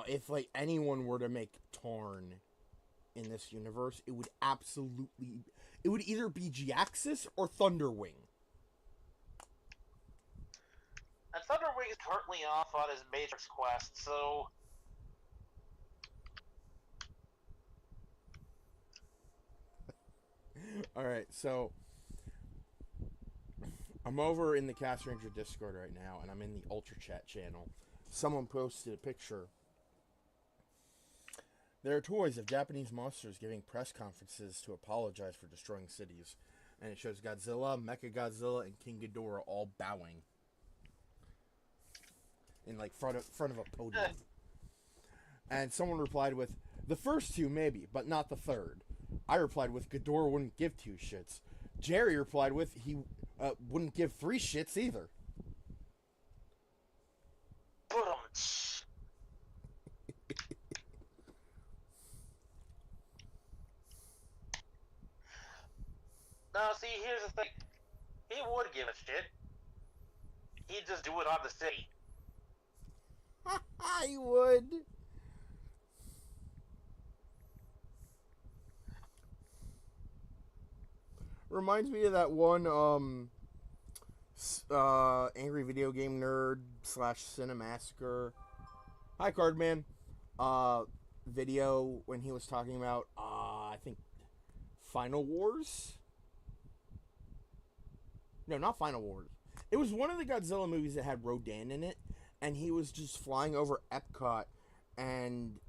If like anyone were to make Tarn in this universe, it would absolutely, it would either be Giaxis or Thunderwing. And Thunderwing is currently off on his Matrix quest, so All right, so I'm over in the Cast Ranger Discord right now, and I'm in the Ultra Chat channel. Someone posted a picture. There are toys of Japanese monsters giving press conferences to apologize for destroying cities, and it shows Godzilla, Mechagodzilla, and King Ghidorah all bowing in like front of a podium. And someone replied with, "The first two maybe, but not the third." I replied with, "Ghidorah wouldn't give two shits." Jerry replied with, "He wouldn't give three shits either." boom. Now, see, here's the thing. He would give a shit. He'd just do it on the city. I would. Reminds me of that one angry video game nerd slash cinemassacre. Hi, Cardman. Uh, video when he was talking about I think Final Wars. No, not Final Wars. It was one of the Godzilla movies that had Rodan in it, and he was just flying over Epcot, and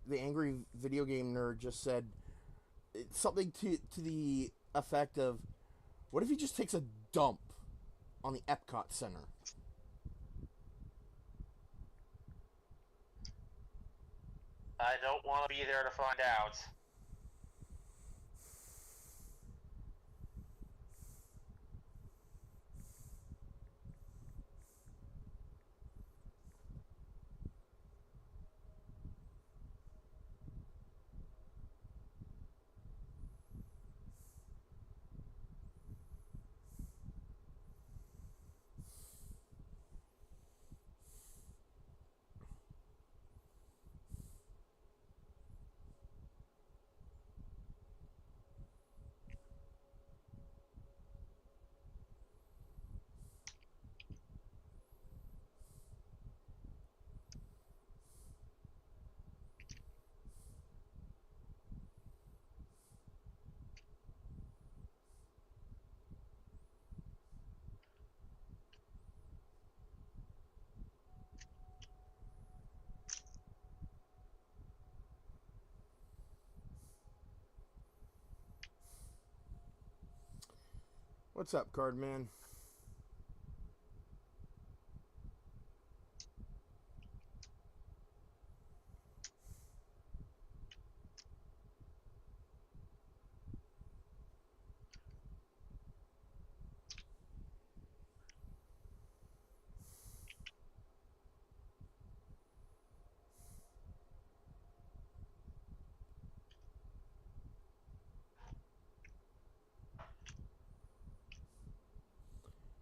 the angry video game nerd just said something to the effect of, "What if he just takes a dump on the Epcot Center?" I don't want to be there to find out. What's up, Cardman?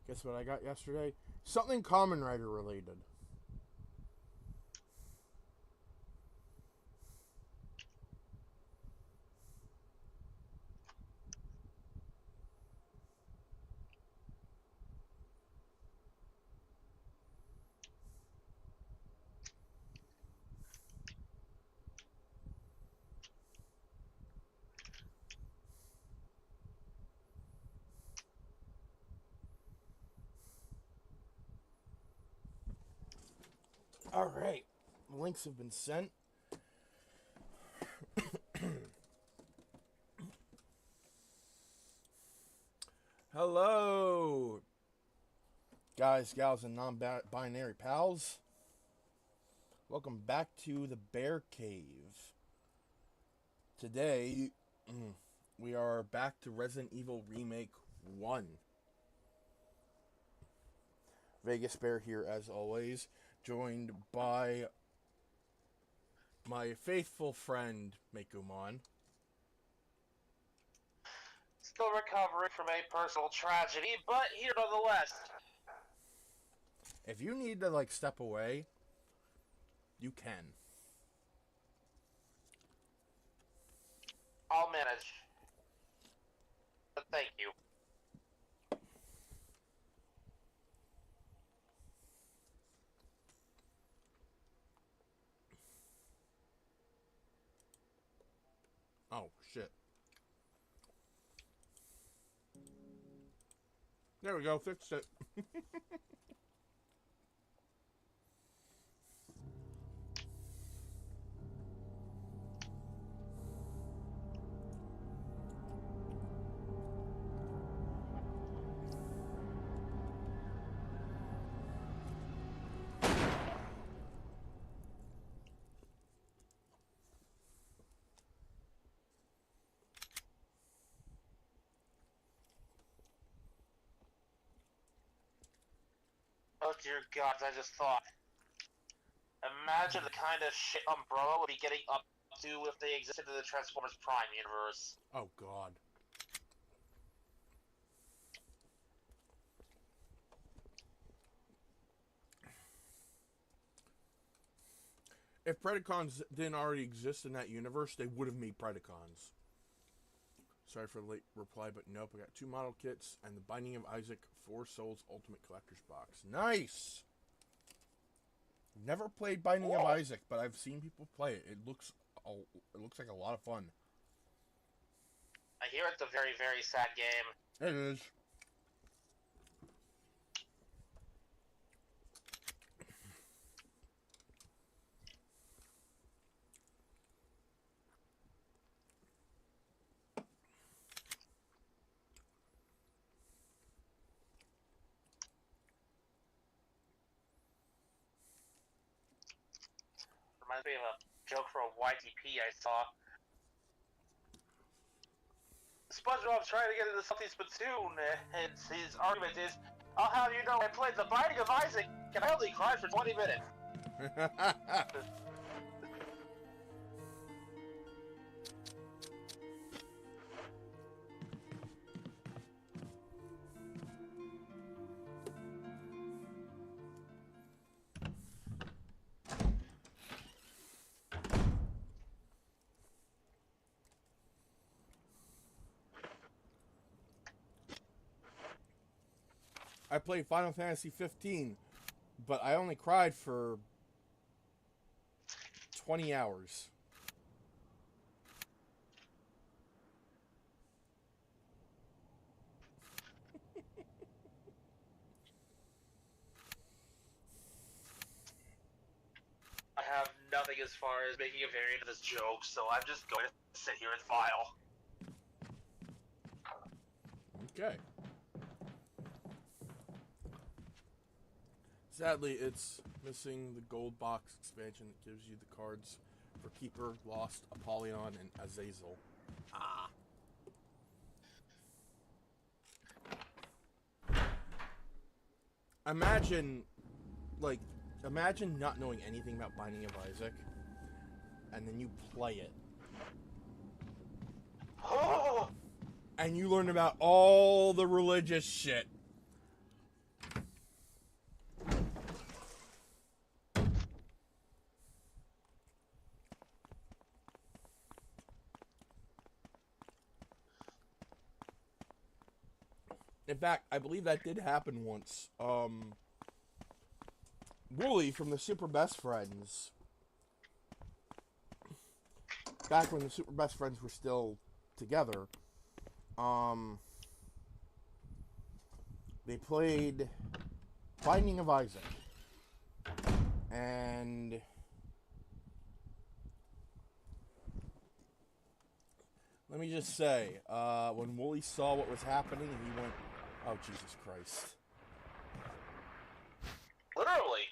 Guess what I got yesterday? Something Common Rider related. All right, links have been sent. Hello, guys, gals, and non-binary pals. Welcome back to the Bear Cave. Today, we are back to Resident Evil Remake 1. Vegas Bear here, as always, joined by my faithful friend, Mekumon. Still recovering from a personal tragedy, but here nonetheless. If you need to, like, step away, You can. I'll manage. But thank you. Oh, shit. There we go. Fixed it. Oh dear gods, I just thought. Imagine the kind of shit Umbrella would be getting up to if they existed in the Transformers Prime universe. Oh, God. If Predacons didn't already exist in that universe, they would have made Predacons. Sorry for the late reply, but nope. I got 2 model kits and the Binding of Isaac 4 Souls Ultimate Collector's Box. Nice! Never played Binding of Isaac, but I've seen people play it. It looks like a lot of fun. I hear it's a very, very sad game. It is. Reminds me of a joke from a YTP I saw. SpongeBob's trying to get into something Splatoon, and his argument is, I'll have you know I played The Binding of Isaac, and I only cried for 20 minutes. I played Final Fantasy 15, but I only cried for 20 hours. I have nothing as far as making a variant of this joke, so I'm just going to sit here and file. Okay. Sadly, it's missing the gold box expansion that gives you the cards for Keeper, Lost, Apollyon, and Azazel. Ah. Imagine not knowing anything about Binding of Isaac, and then you play it. And you learn about all the religious shit. In fact, I believe that did happen once. Wooly from the Super Best Friends, back when the Super Best Friends were still together, they played Binding of Isaac. And let me just say, when Wooly saw what was happening, he went, "Oh, Jesus Christ." Literally.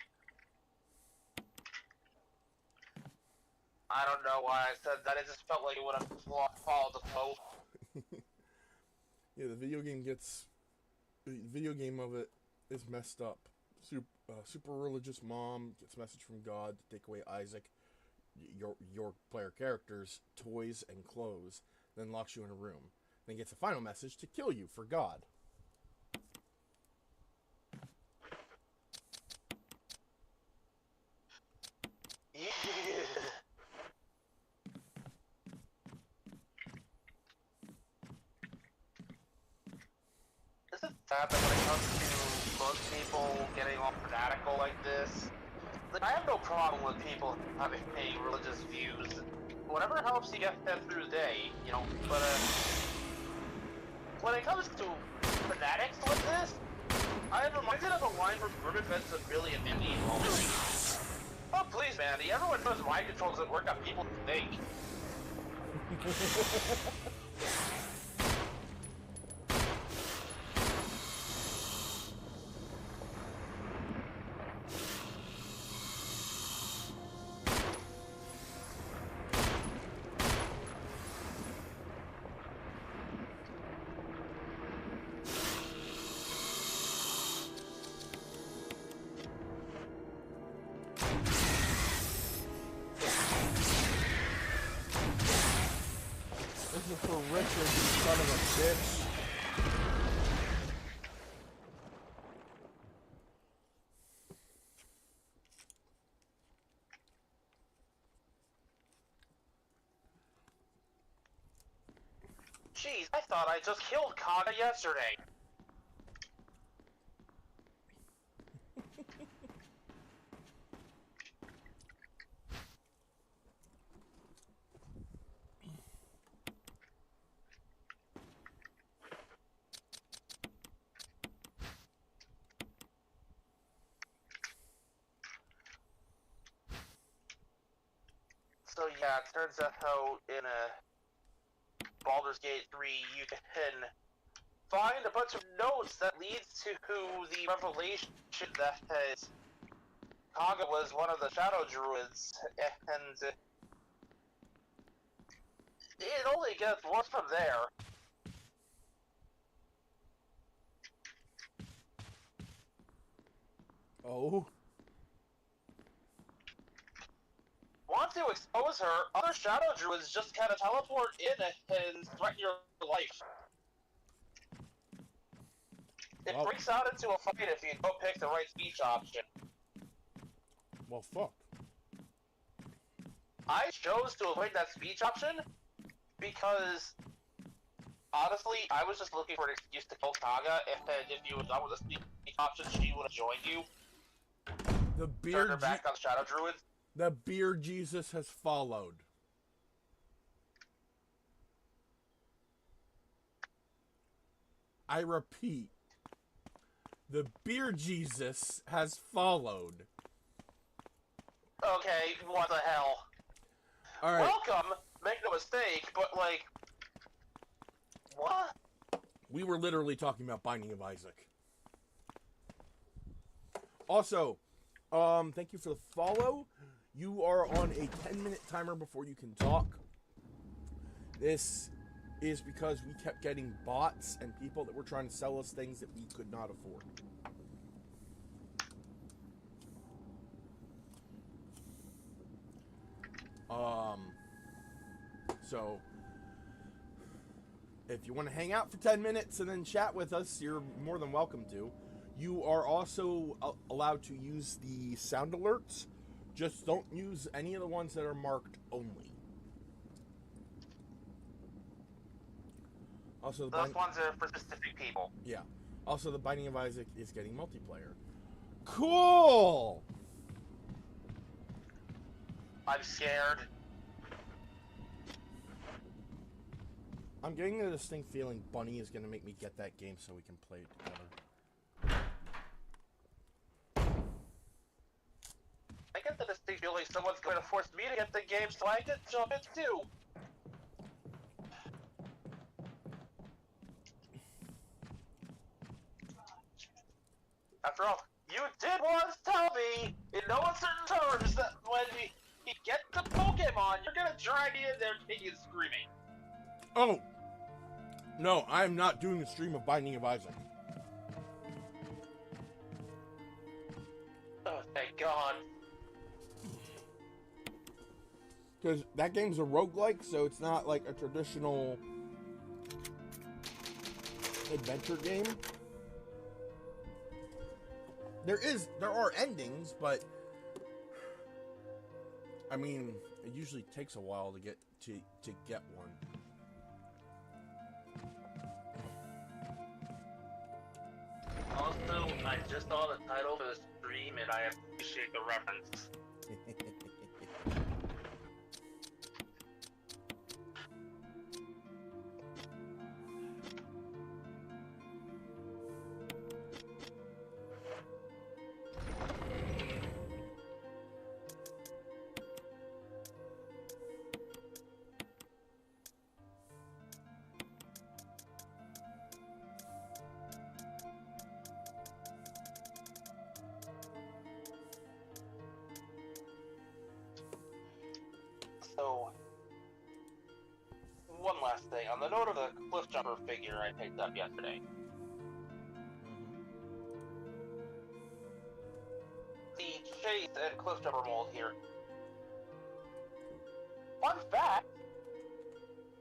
I don't know why I said that. It just felt like it would have followed the flow. Yeah, the video game of it is messed up. Super religious mom gets a message from God to take away Isaac, your player character's toys and clothes, then locks you in a room. Then gets a final message to kill you for God. Yeah. that when it comes to most people getting all fanatical like this, like, I have no problem with people having religious views. Whatever helps you get through the day, you know, but, when it comes to fanatics like this, I am reminded of a line from Urban Events of Billy and Mindy. Oh, please, Mandy, everyone knows mind control doesn't work on people think. This is for Richard, you son of a bitch. Jeez, I thought I just killed Kaga yesterday. So yeah, it turns out how in Baldur's Gate 3 you can find a bunch of notes that leads to the revelation that Kaga was one of the Shadow Druids, and it only gets worse from there. Oh? Want to expose her, other Shadow Druids just kind of teleport in and threaten your life. It Well, breaks out into a fight if you don't pick the right speech option. well, fuck. I chose to avoid that speech option because, honestly, I was just looking for an excuse to kill Kaga, and if you were done with the speech option, she would have joined you. The Turned her back on Shadow Druids. The beer Jesus has followed. I repeat, the beer Jesus has followed. Okay, what the hell? All right. Welcome, make no mistake, but like, what? We were literally talking about Binding of Isaac. Also, thank you for the follow. You are on a 10-minute timer before you can talk. This is because we kept getting bots and people that were trying to sell us things that we could not afford. So, if you want to hang out for 10 minutes and then chat with us, you're more than welcome to. You are also allowed to use the sound alerts. Just don't use any of the ones that are marked only. Also, Those ones are for specific people. Yeah. Also, the Binding of Isaac is getting multiplayer. Cool! I'm scared. I'm getting a distinct feeling Bunny is going to make me get that game so we can play it together. I get the distinct feeling someone's going to force me to get the game so I can jump in too. After all, you did once tell me, in no uncertain terms, that when you get the Pokemon, you're going to drag me in there kicking and screaming. Oh! No, I am not doing a stream of Binding of Isaac. Oh, thank God. Because that game's a roguelike, so it's not like a traditional adventure game. There are endings, but I mean, it usually takes a while to get one. just saw the title for the stream, and I appreciate the reference. So, one last thing. On the note of the cliff jumper figure I picked up yesterday. The Chase and cliff jumper mold here. Fun fact,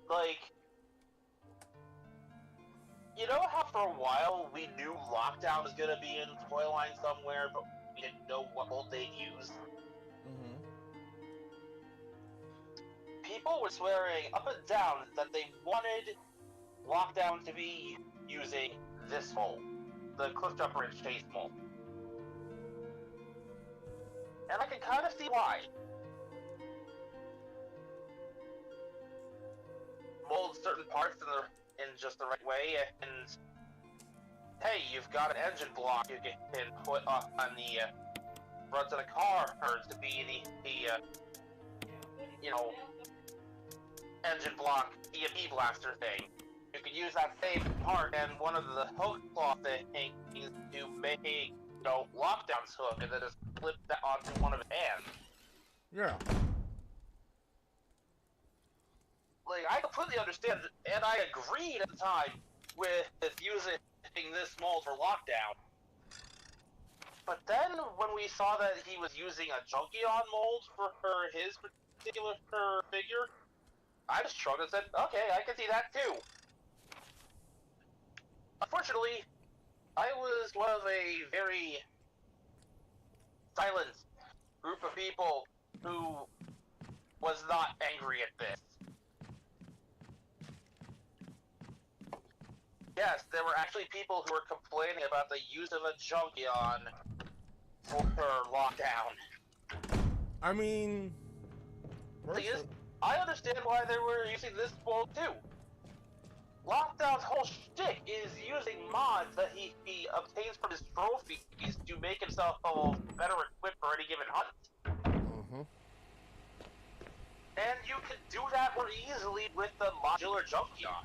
like, you know how for a while we knew Lockdown was gonna be in the toy line somewhere, but we didn't know what mold they'd use? People were swearing up and down that they wanted Lockdown to be using this mold, the cliff jumper and Chase mold. And I can kind of see why. Mold certain parts in just the right way, and hey, you've got an engine block you can put up on the front of the car to be the engine block EMP blaster thing. You could use that same part and one of the hook claw things to make, Lockdown's hook, and then just flip that onto one of his hands. Yeah. Like, I completely understand, and I agreed at the time with using this mold for Lockdown. But then, when we saw that he was using a Junkion mold for his particular figure, I just shrugged and said, okay, I can see that too. Unfortunately, I was one of a very silent group of people who was not angry at this. Yes, there were actually people who were complaining about the use of a Junkion for Lockdown. I mean, Thing is, I understand why they were using this mold too. Lockdown's whole shtick is using mods that he obtains from his trophies to make himself better equipped for any given hunt. And you can do that more easily with the modular Junkion.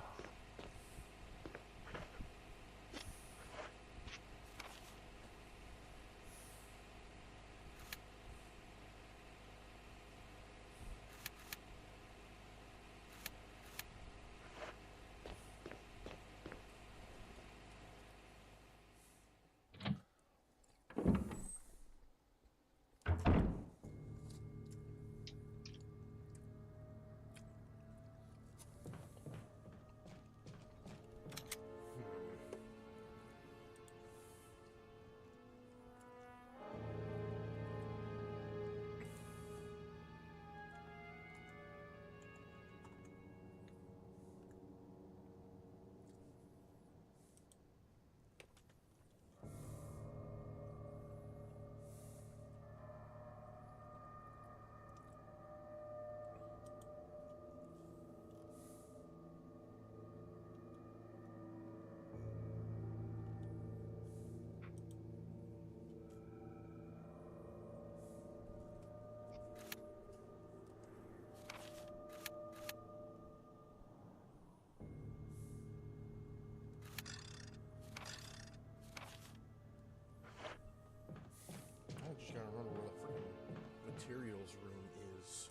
I just gotta remember where that freaking materials room is.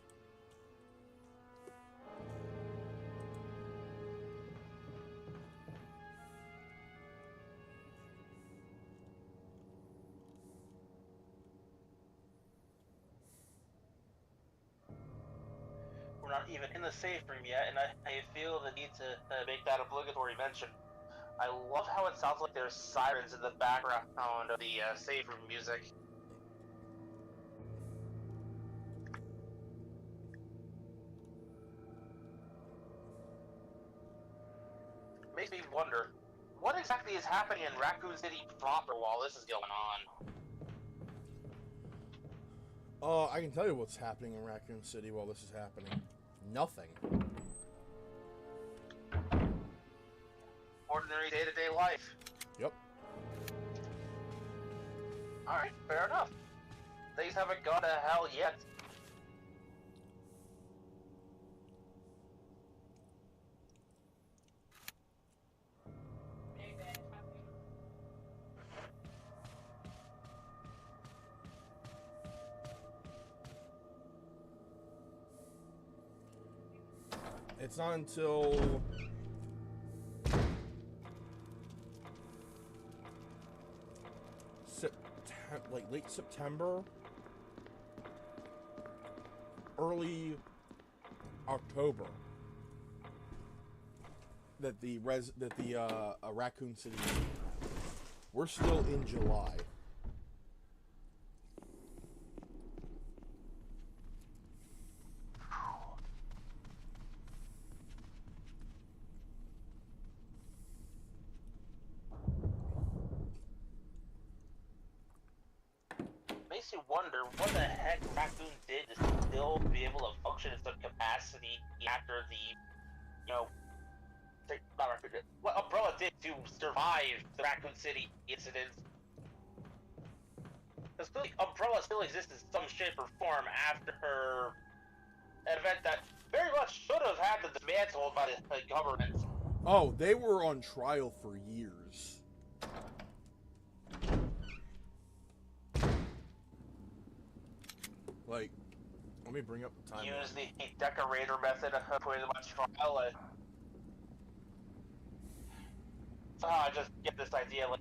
We're not even in the safe room yet, and I feel the need to make that obligatory mention. I love how it sounds like there's sirens in the background of the safe room music. Makes me wonder, what exactly is happening in Raccoon City proper while this is going on? I can tell you what's happening in Raccoon City while this is happening. Nothing. Ordinary day-to-day life. Yep. Alright, fair enough. Things haven't gone to hell yet. It's not until like late September, early October that the Raccoon City. We're still in July. Makes you wonder what the heck Raccoon did to still be able to function at some capacity after the, not Raccoon, what Umbrella did to survive the Raccoon City incident. Because clearly Umbrella still exists in some shape or form after an event that very much should have had the dismantled by the government. Oh, they were on trial for years. Like, let me bring up the time. Use the decorator method of putting them on trial. I just get this idea, like,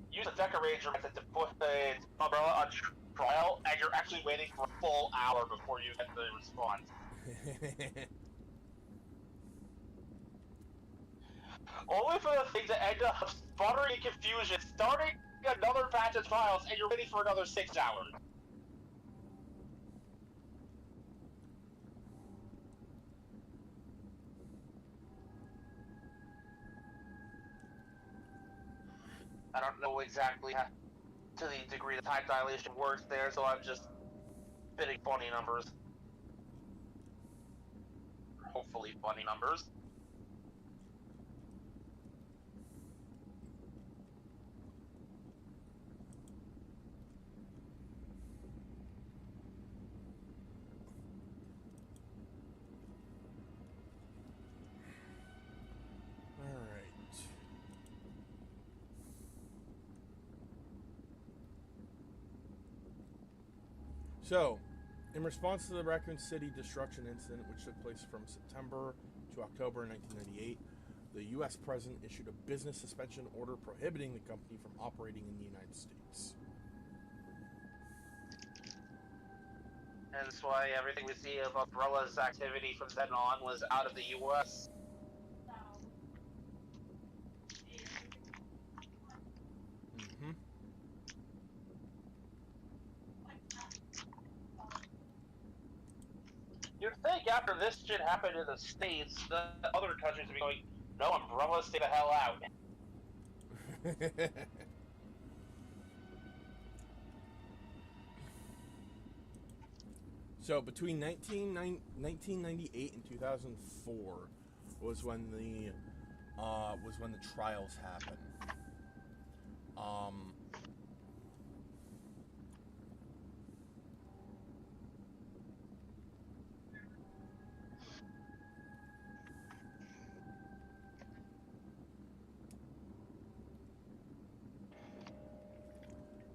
use the decorator method to put the Umbrella on trial, and you're actually waiting for a full hour before you get the response. Only for the thing to end up sputtering in confusion, starting another batch of trials, and you're waiting for another 6 hours. I don't know exactly how, to the degree the time dilation works there, so I'm just spitting funny numbers. Hopefully funny numbers. So, in response to the Raccoon City destruction incident, which took place from September to October 1998, the U.S. President issued a business suspension order prohibiting the company from operating in the United States. And that's why everything we see of Umbrella's activity from then on was out of the U.S. Mm-hmm. You'd think after this shit happened in the States, the other countries would be going, no, Umbrella, stay the hell out. So between 1998 and 2004 was when the trials happened.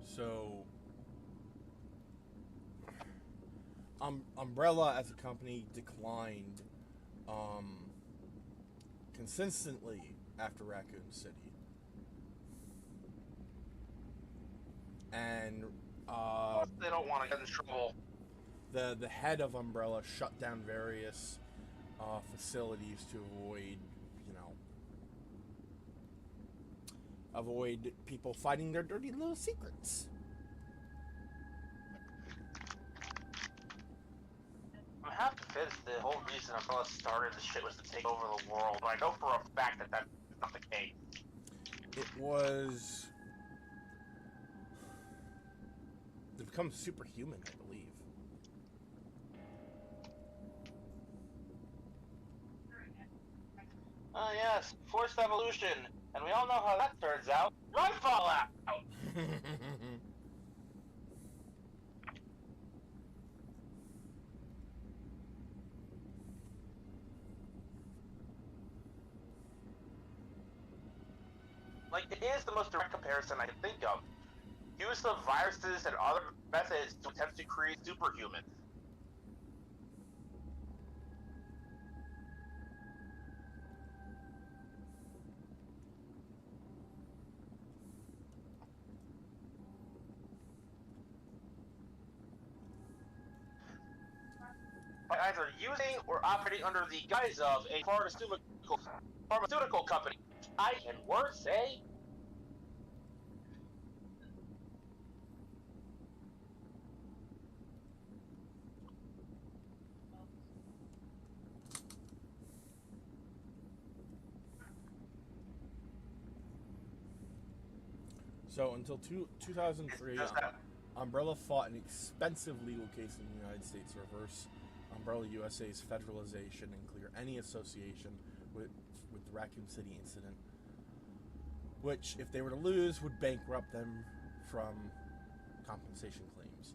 So Umbrella as a company declined consistently after Raccoon City. And they don't want to get in trouble. The head of Umbrella shut down various facilities to avoid people finding their dirty little secrets. I have to convinced the whole reason Umbrella started this shit was to take over the world, but I know for a fact that that's not the case. It was... They become superhuman, I believe. Oh yes, forced evolution, and we all know how that turns out. Right, Fallout! Like, it is the most direct comparison I can think of. Use of viruses and other methods to attempt to create superhumans. By either using or operating under the guise of a pharmaceutical company. I can words, eh? So until 2003, Umbrella fought an expensive legal case in the United States to reverse Umbrella USA's federalization and clear any association with the Raccoon City incident, which, if they were to lose, would bankrupt them from compensation claims.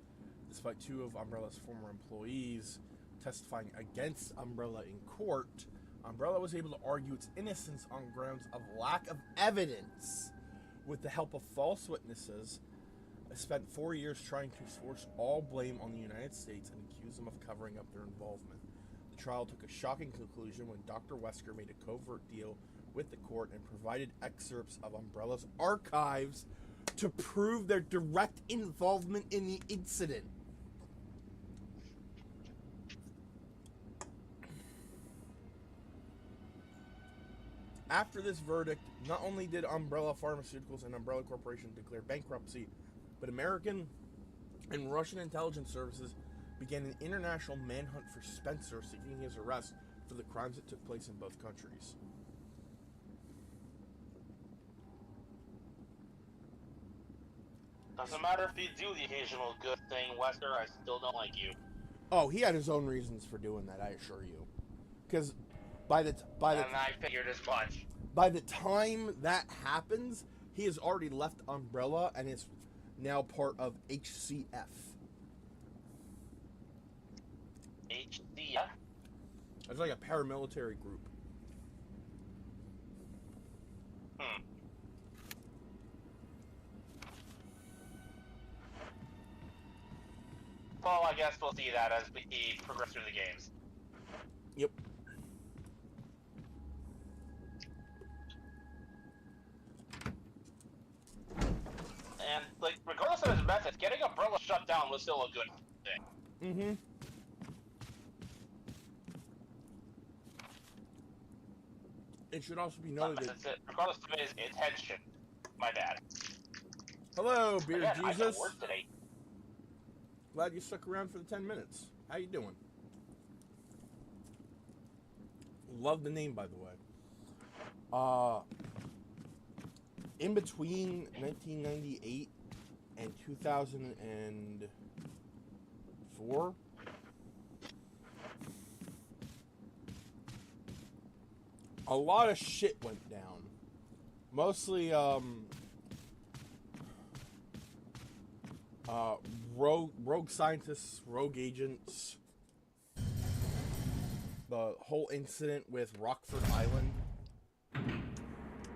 Despite two of Umbrella's former employees testifying against Umbrella in court, Umbrella was able to argue its innocence on grounds of lack of evidence. With the help of false witnesses, spent 4 years trying to force all blame on the United States and accuse them of covering up their involvement. The trial took a shocking conclusion when Dr. Wesker made a covert deal with the court and provided excerpts of Umbrella's archives to prove their direct involvement in the incident. After this verdict, not only did Umbrella Pharmaceuticals and Umbrella Corporation declare bankruptcy, but American and Russian intelligence services began an international manhunt for Spencer, seeking his arrest for the crimes that took place in both countries. Doesn't matter if you do the occasional good thing, Wesker, I still don't like you. Oh, he had his own reasons for doing that, I assure you. Because and I figured as much. By the time that happens, he has already left Umbrella and is now part of HCF. HCF? It's like a paramilitary group. Well, I guess we'll see that as we progress through the games. Yep. And, like, regardless of his methods, getting Umbrella shut down was still a good thing. Mm-hmm. It should also be noted that... Regardless of his intention. My bad. Hello, Beard Again, Jesus. I got work today. Glad you stuck around for the 10 minutes. How you doing? Love the name, by the way. In between 1998 and 2004, a lot of shit went down. Mostly, rogue scientists, rogue agents. The whole incident with Rockford Island,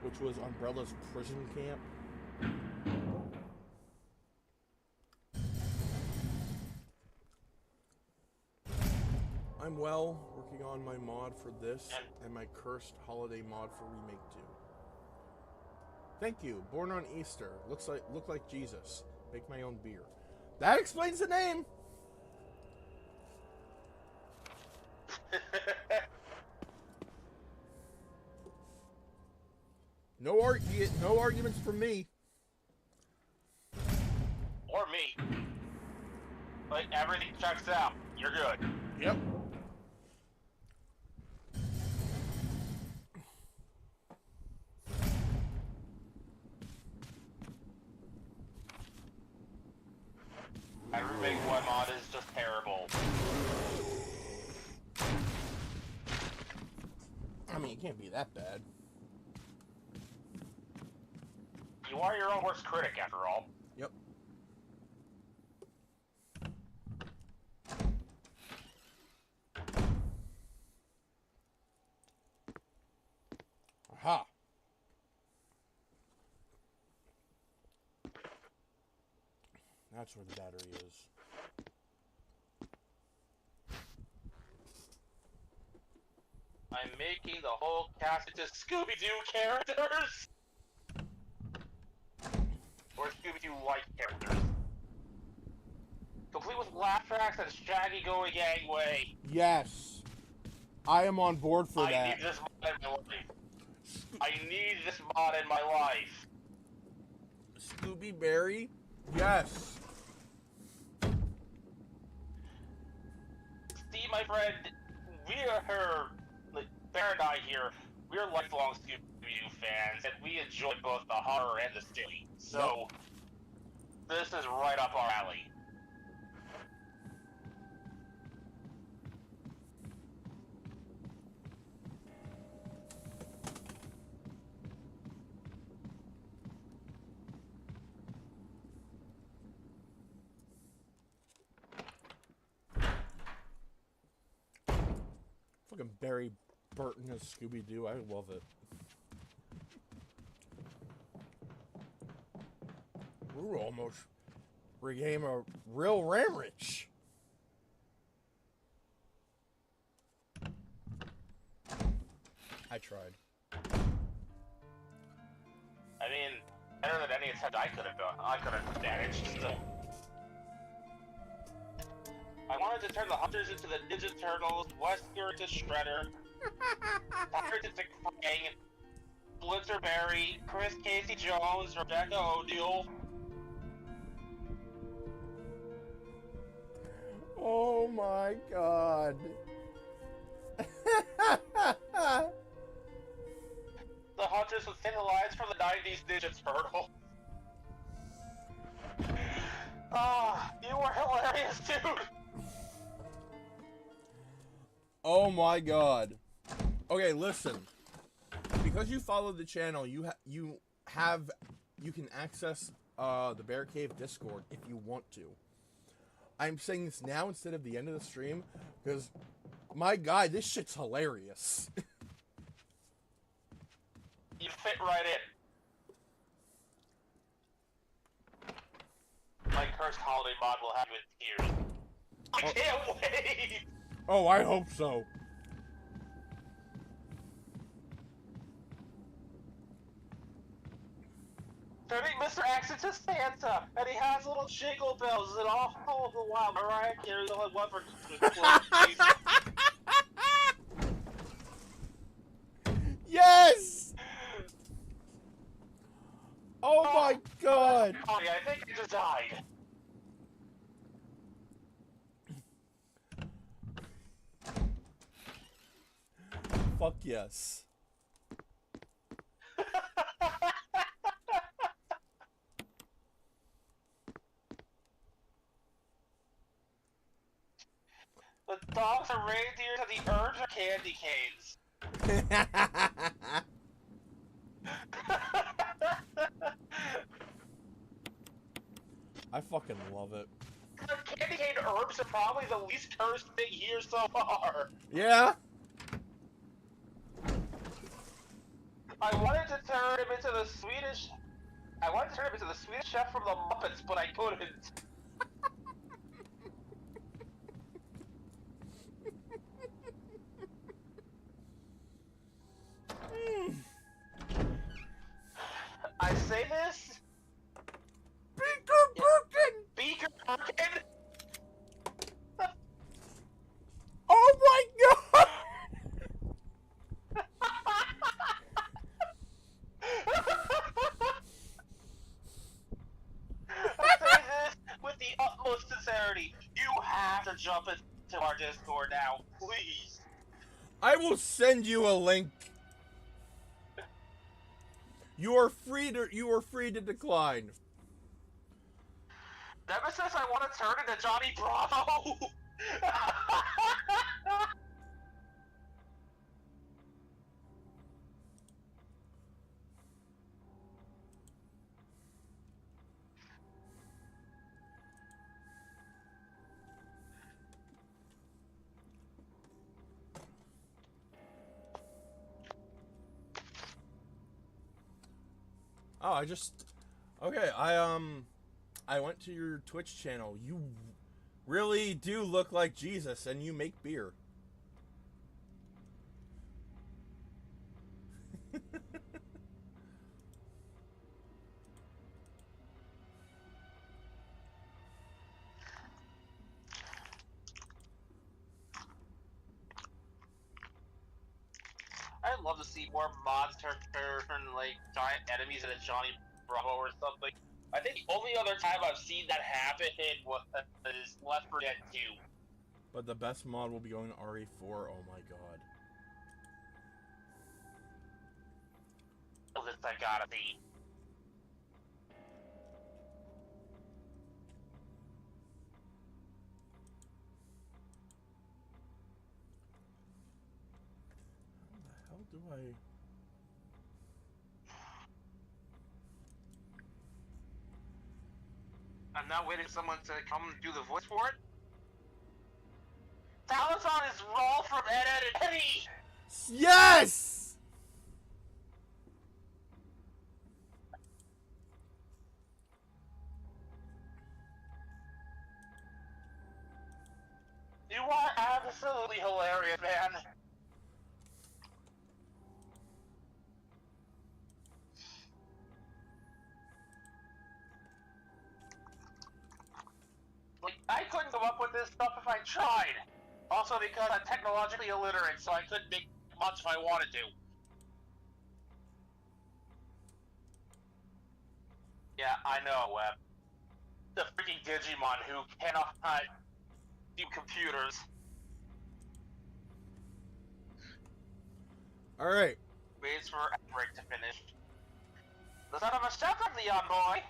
which was Umbrella's prison camp. I'm well, working on my mod for this and my cursed holiday mod for Remake 2. Thank you. Born on Easter. Look like Jesus. Make my own beer. That explains the name. No arguments from me. Or me. Like, everything checks out. You're good. Yep. I mean, it can't be that bad. You are your own worst critic, after all. Yep. Aha. That's where the battery is. I'm making the whole cast into Scooby-Doo characters! Or Scooby-Doo-like characters. Complete with laugh tracks and Shaggy going gangway. Yes. I am on board for that. I need this mod in my life. I need this mod in my life. Scooby Berry? Yes. See, my friend, Bear and I here, we're lifelong Scooby-Doo fans, and we enjoy both the horror and the silly. So, this is right up our alley. Fucking Barry Burton as Scooby-Doo. I love it. We're almost regain a real Ramrich. I tried. I mean, better than any attempt I could have managed. So. I wanted to turn the Hunters into the Ninja Turtles, Wesker into Shredder, Pirate into Krang, Blitzerberry, Chris Casey Jones, Rebecca O'Neill. Oh my god. The Hunters with thin lines from the 90s Ninja Turtle. Ah, you were hilarious, dude! Oh my god. Okay, listen. Because you followed the channel, you can access the Bear Cave Discord if you want to. I'm saying this now instead of the end of the stream because my god, this shit's hilarious. You fit right in. My cursed holiday mod will have you in tears. I can't wait! Oh, I hope so. Turning Mr. X into Santa, and he has little jingle bells, and all of the while Mariah Carey's only one for Yes! Oh my god! I think I just died. Fuck yes. The dogs are reindeers and the herbs are candy canes. I fucking love it. The candy cane herbs are probably the least cursed thing here so far. Yeah? I wanted to turn him into the Swedish chef from the Muppets, but I couldn't. I say this? Beaker Birkin! Beaker Birkin? Oh my god! I say this with the utmost sincerity. You have to jump into our Discord now, please. I will send you a link. You are free to decline. Nemesis, I want to turn into Johnny Bravo. Oh, okay. I went to your Twitch channel. You really do look like Jesus, and you make beer. I'd love to see more mods turn like giant enemies into Johnny Bravo or something. I think the only other time I've seen that happen was Left 4 Dead 2. But the best mod will be going to RE4. Oh my god. This I gotta see. How the hell do I... I'm now waiting for someone to come and do the voice for it. Talazon is Roll from Ed, Edd and Eddy! Yes! You are absolutely hilarious, man. Like, I couldn't come up with this stuff if I tried. Also because I'm technologically illiterate, so I couldn't make much if I wanted to. Yeah, I know, Web. The freaking Digimon who cannot do computers. Alright. Waits for a break to finish. The son of a shepherd, Leon boy!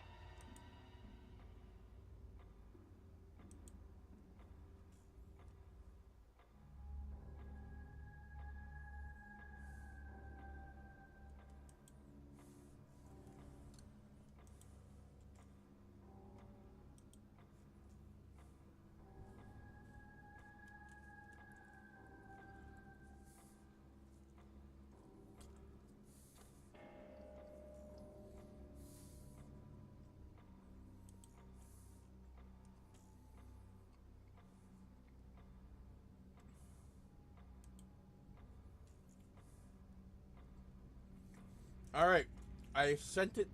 Alright. I sent it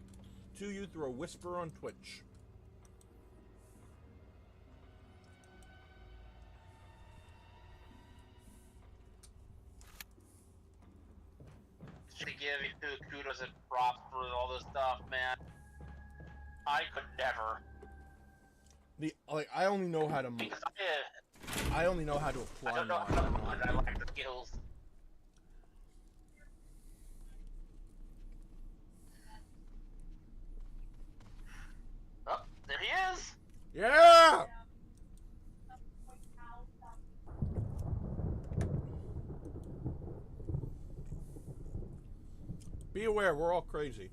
to you through a whisper on Twitch. Should give you kudos and props for all this stuff, man. I could never. I only know how to move. Because I only know how to apply I don't know mod. how to mod, I lack the skills. Oh, there he is! Yeah! Be aware, we're all crazy.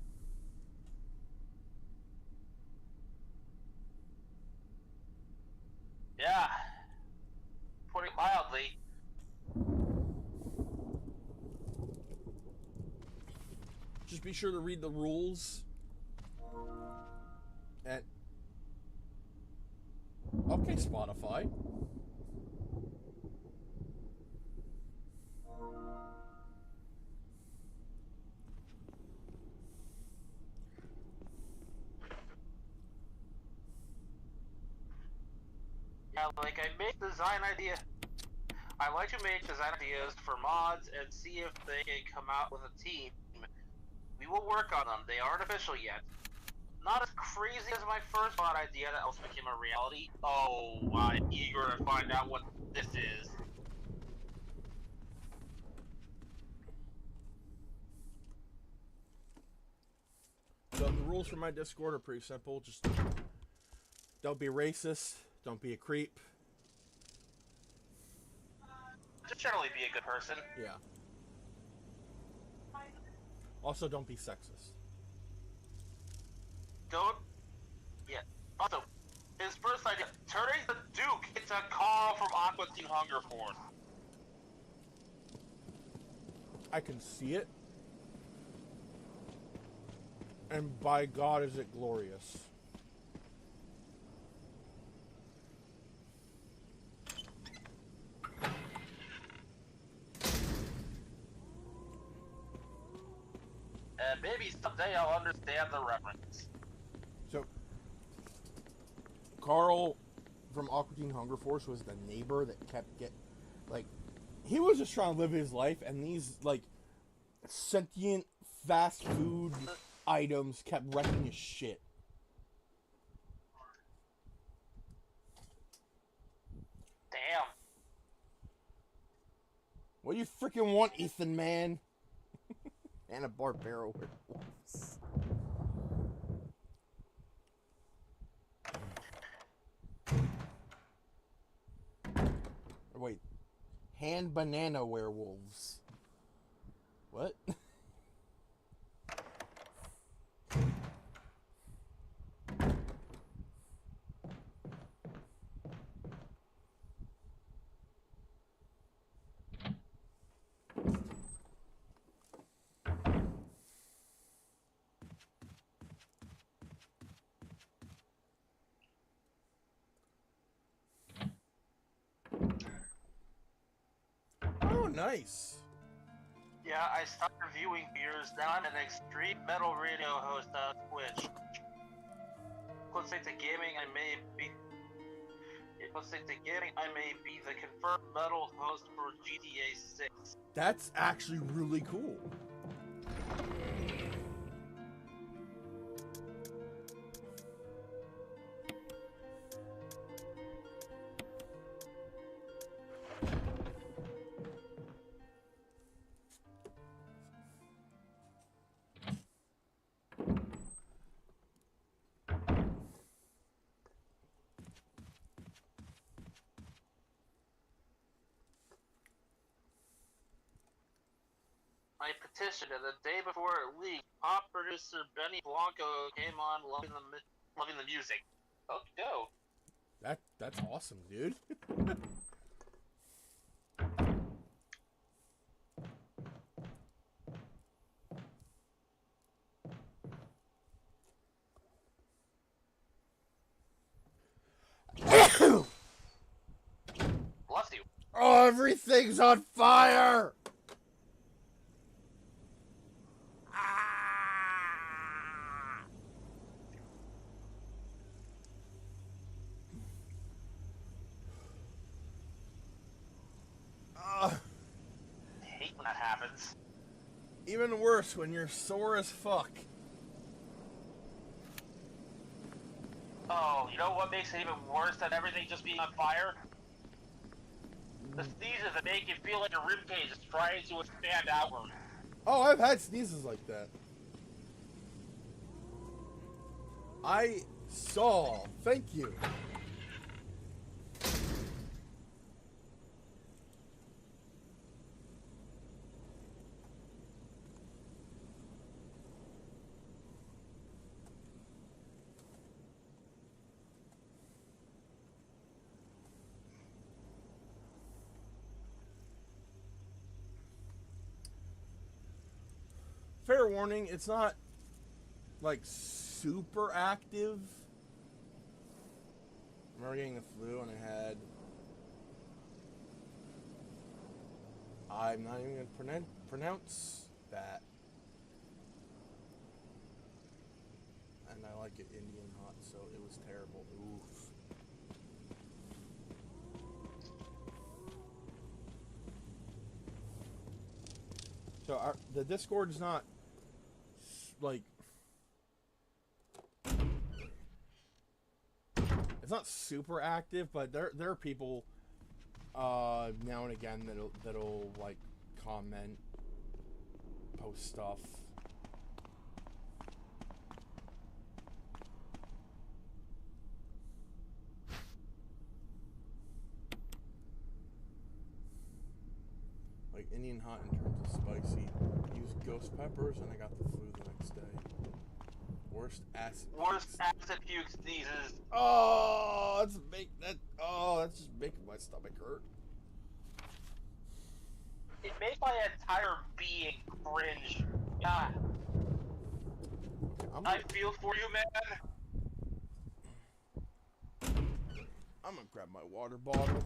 Yeah. Putting it mildly. Just be sure to read the rules. And okay, Spotify. Yeah, like I make design idea. I like to make design ideas for mods and see if they can come out with a team. We will work on them. They aren't official yet. Not as crazy as my first mod idea that also became a reality. Oh, I'm eager to find out what this is. So the rules for my Discord are pretty simple. Just don't be racist. Don't be a creep. Just generally be a good person. Yeah. Also, don't be sexist. Don't. Yeah. Also, his first idea: turning the Duke into Carl from Aqua Teen Hunger Force. I can see it. And by God, is it glorious. And maybe someday I'll understand the reference. So, Carl from Aqua Teen Hunger Force was the neighbor that kept he was just trying to live his life, and these, sentient fast food items kept wrecking his shit. Damn. What do you freaking want, Ethan, man? And a Barbaro werewolves. Wait. Hand banana werewolves. What? Oh, nice. Yeah, I stopped reviewing beers. Now I'm an extreme metal radio host on Twitch. Looks like the gaming I may be. It looks like the gaming I may be the confirmed metal host for GTA 6. That's actually really cool. I petitioned it the day before it leaked. Pop producer Benny Blanco came on loving the music. Okay, go. That's awesome, dude. Bless you. Oh, everything's on fire! I hate when that happens. Even worse when you're sore as fuck. Oh, you know what makes it even worse than everything just being on fire? The sneezes that make you feel like your ribcage is trying to expand outward. Oh, I've had sneezes like that. I saw. Thank you. Fair warning, it's not super active. I remember getting the flu and I'm not even going to pronounce that. And I like it Indian hot, so it was terrible. Oof. So the Discord's not it's not super active, but there are people now and again that'll comment, post stuff. Like Indian hot in terms of spicy. Used ghost peppers and I got the flu the next day. Worst acid Puke sneezes. Oh, that's just making my stomach hurt. It makes my entire being cringe. God. I feel for you, man. I'm gonna grab my water bottle.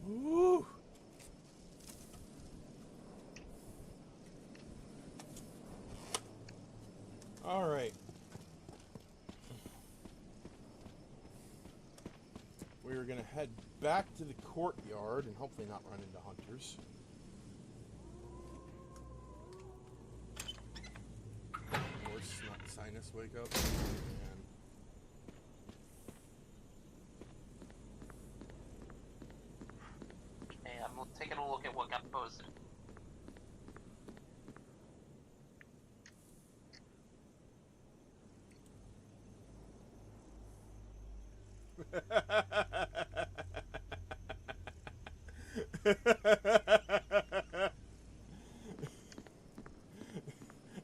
Woo! All right. We're gonna head back to the courtyard and hopefully not run into hunters. Or sinus wake up. Man. Okay, I'm taking a look at what got posted.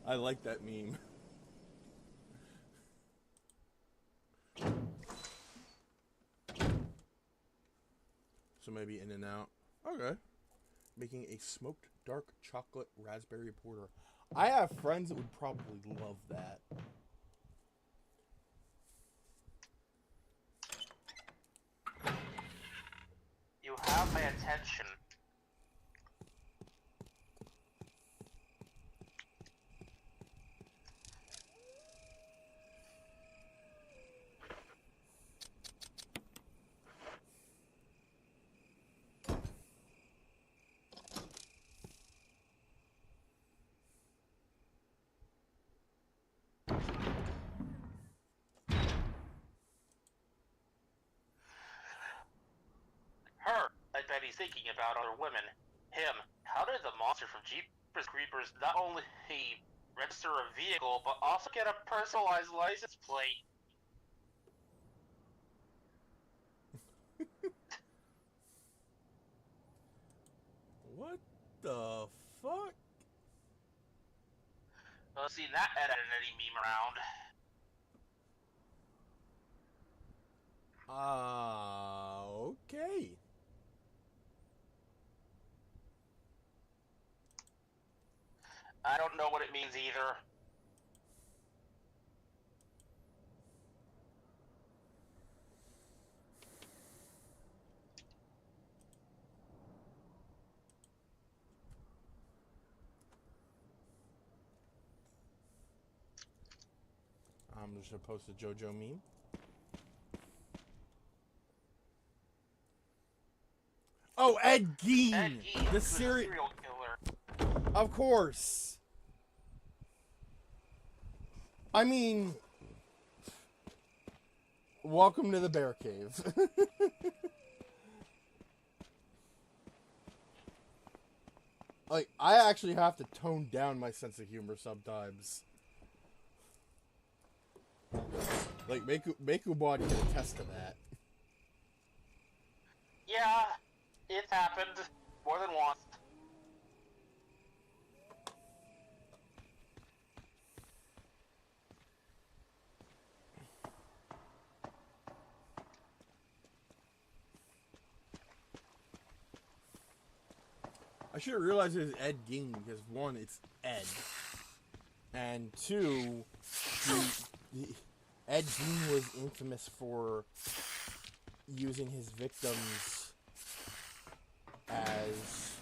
I like that meme. So maybe in and out. Okay. Making a smoked dark chocolate raspberry porter. I have friends that would probably love that. You have my attention. Her, I bet he's thinking about other women. Him, how did the monster from Jeepers Creepers not only register a vehicle, but also get a personalized license plate? What the fuck? I've seen that edited any meme around. Okay. I don't know what it means either. I'm just gonna post a JoJo meme. Oh, Ed Gein! Ed Gein, The who's a serial killer. Of course. I mean, welcome to the bear cave. Like, I actually have to tone down my sense of humor sometimes. Like, Meku Body can attest to that. Yeah, it's happened more than once. I should have realized it was Ed Gein because, one, it's Ed. And two, Ed Gein was infamous for using his victims as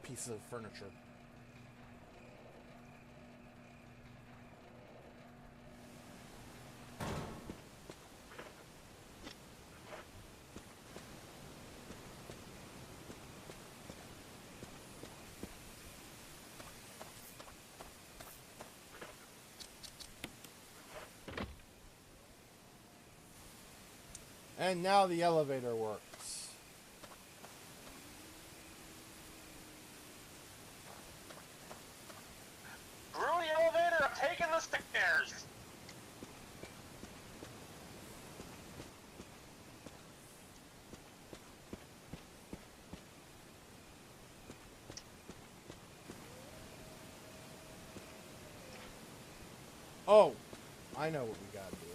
pieces of furniture. And now the elevator works. Screw the elevator, I'm taking the stairs! Oh, I know what we gotta do.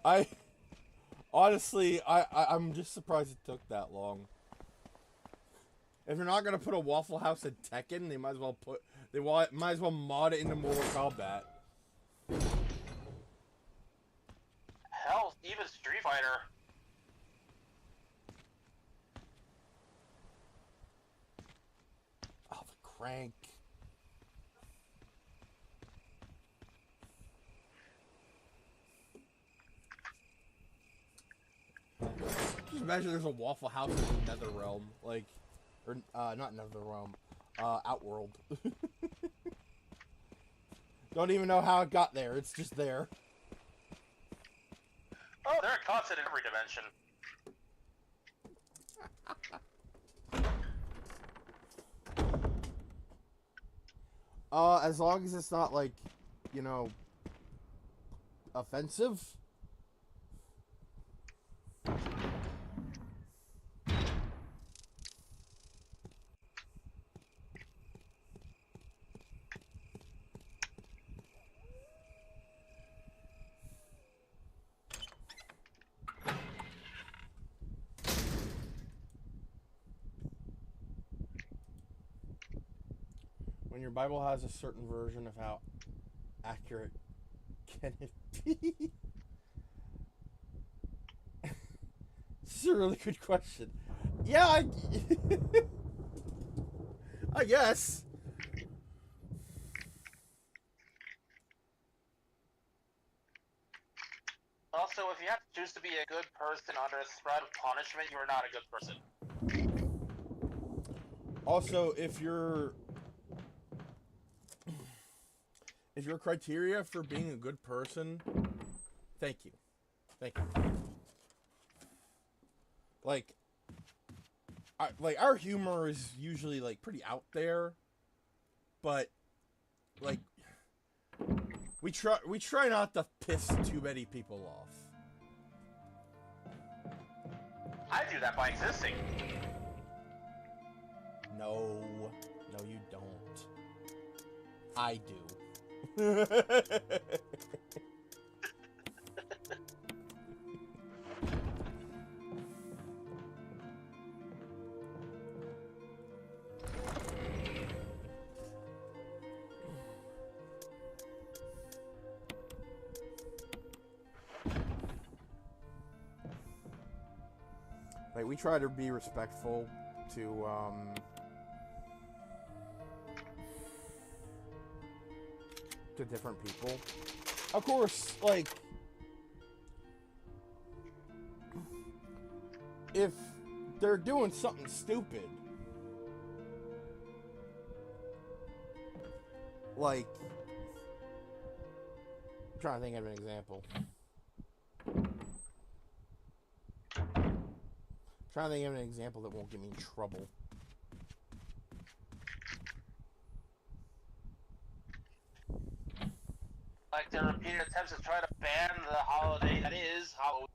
I honestly, I'm just surprised it took that long. If you're not gonna put a Waffle House in Tekken, might as well mod it into Mortal Kombat. Hell, even Street Fighter. Oh, the crank. Just imagine there's a Waffle House in the Nether Realm, like, or not Nether Realm, Outworld. Don't even know how it got there. It's just there. Oh, they're constant in every dimension. As long as it's not like, you know, offensive. When your Bible has a certain version of how accurate can it be? This is a really good question. Yeah, I guess. Also, if you have to choose to be a good person under a threat of punishment, you are not a good person. Also, if your criteria for being a good person, thank you. Like, our humor is usually like pretty out there, but like we try not to piss too many people off. I do that by existing. No, you don't. I do. Like, we try to be respectful to different people. Of course, like, if they're doing something stupid, like, I'm trying to think of an example. Trying to think of an example that won't get me in trouble. Like their repeated attempts to try to ban the holiday that is Halloween.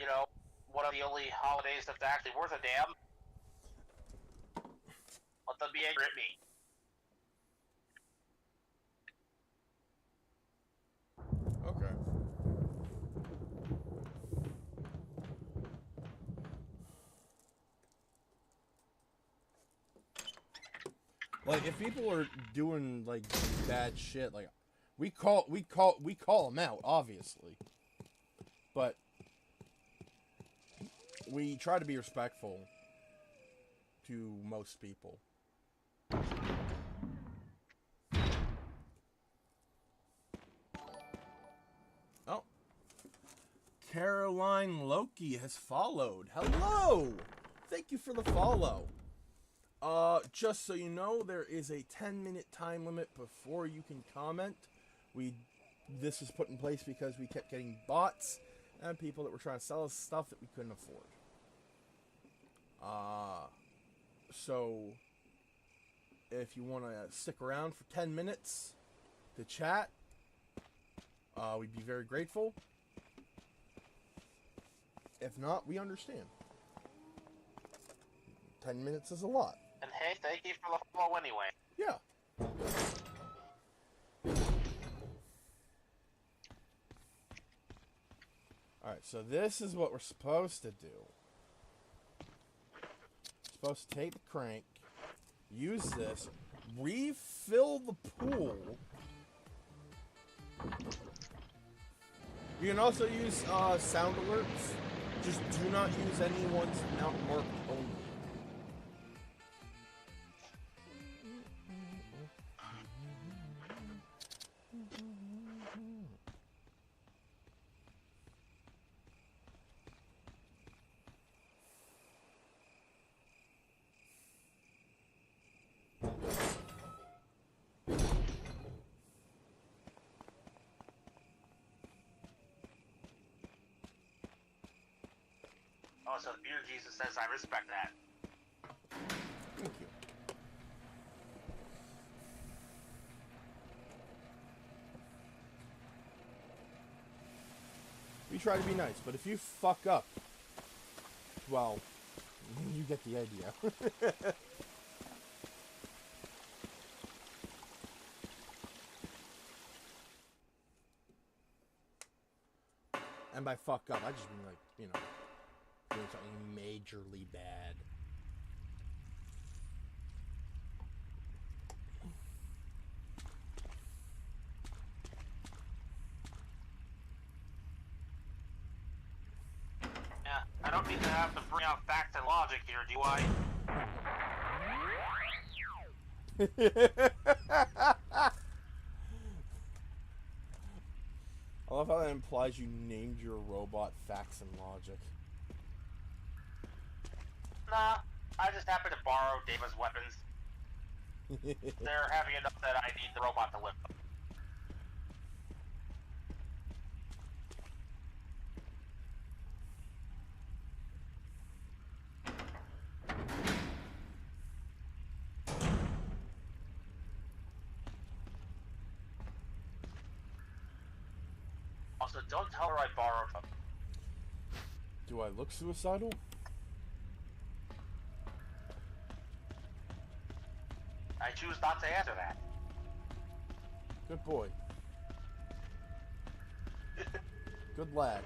You know, one of the only holidays that's actually worth a damn. Let them be angry at me. Okay. Like, if people are doing like bad shit, like we call them out, obviously, but we try to be respectful to most people. Oh, Caroline Loki has followed. Hello, thank you for the follow. Just so you know, there is a 10-minute time limit before you can comment. This was put in place because we kept getting bots and people that were trying to sell us stuff that we couldn't afford. So if you want to stick around for 10 minutes to chat, we'd be very grateful. If not, we understand. 10 minutes is a lot. And hey, thank you for the follow anyway. Yeah. Alright, so this is what we're supposed to do. We're supposed to take the crank, use this, refill the pool. You can also use sound alerts. Just do not use anyone's mount marked only. Also, the Beer Jesus says I respect that. Thank you. We try to be nice, but if you fuck up, well, you get the idea. And by fuck up, I just mean like, you know, doing something majorly bad. Yeah, I don't mean to have to bring out facts and logic here, do I? I love how that implies you named your robot Facts and Logic. Nah, I just happen to borrow Dava's weapons. They're heavy enough that I need the robot to lift them. Also, don't tell her I borrowed them. Do I look suicidal? I choose not to answer that. Good boy. Good lad.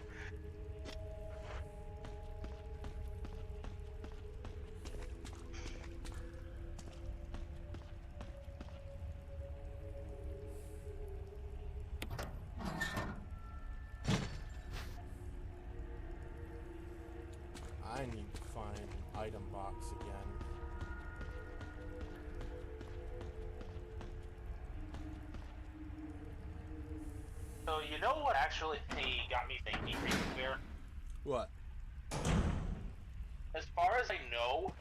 I need to find an item box again. So, you know what actually got me thinking, Bear? What? As far as I know,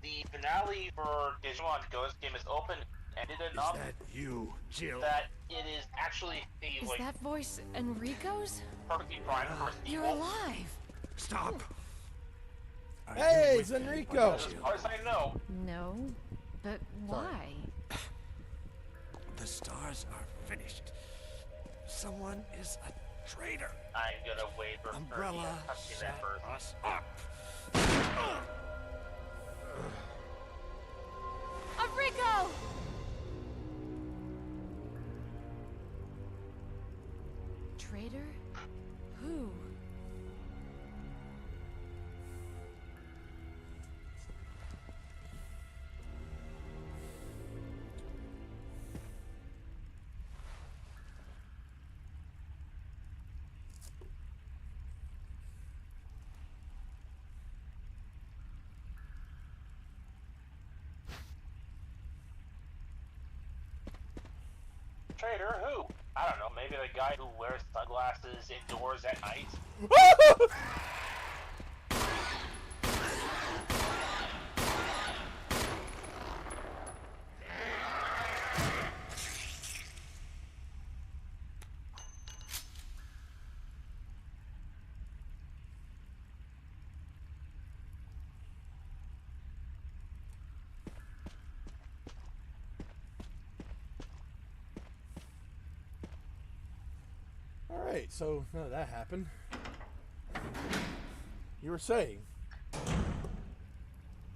the finale for Digimon Ghost Game is open-ended enough Is that you, Jill? that it is actually the, Is like, that voice Enrico's? perfectly primed for a You're sequel. alive! Stop! Are Hey, you it's with me, Enrico! As far as I know, No, but why? The stars are finished. Someone is a traitor. I'm gonna wait for Umbrella her to touch set that first. us up. Enrico! Traitor? Who? Traitor who? I don't know, maybe the guy who wears sunglasses indoors at night? Alright, so that happened. You were saying?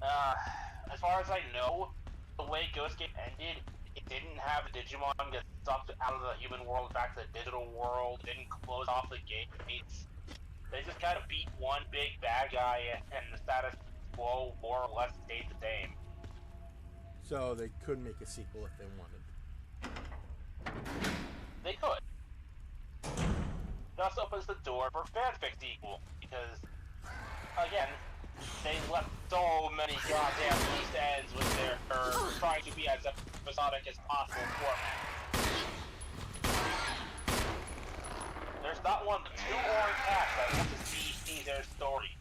As far as I know, the way Ghost Game ended, it didn't have Digimon get sucked out of the human world back to the digital world, didn't close off the gates. They just kind of beat one big bad guy, and the status quo more or less stayed the same. So they could make a sequel if they wanted. They could. Thus opens the door for fanfic sequel, because, again, they left so many goddamn loose ends with their trying to be as episodic as possible format. There's not one but two orange hats that want to see their story.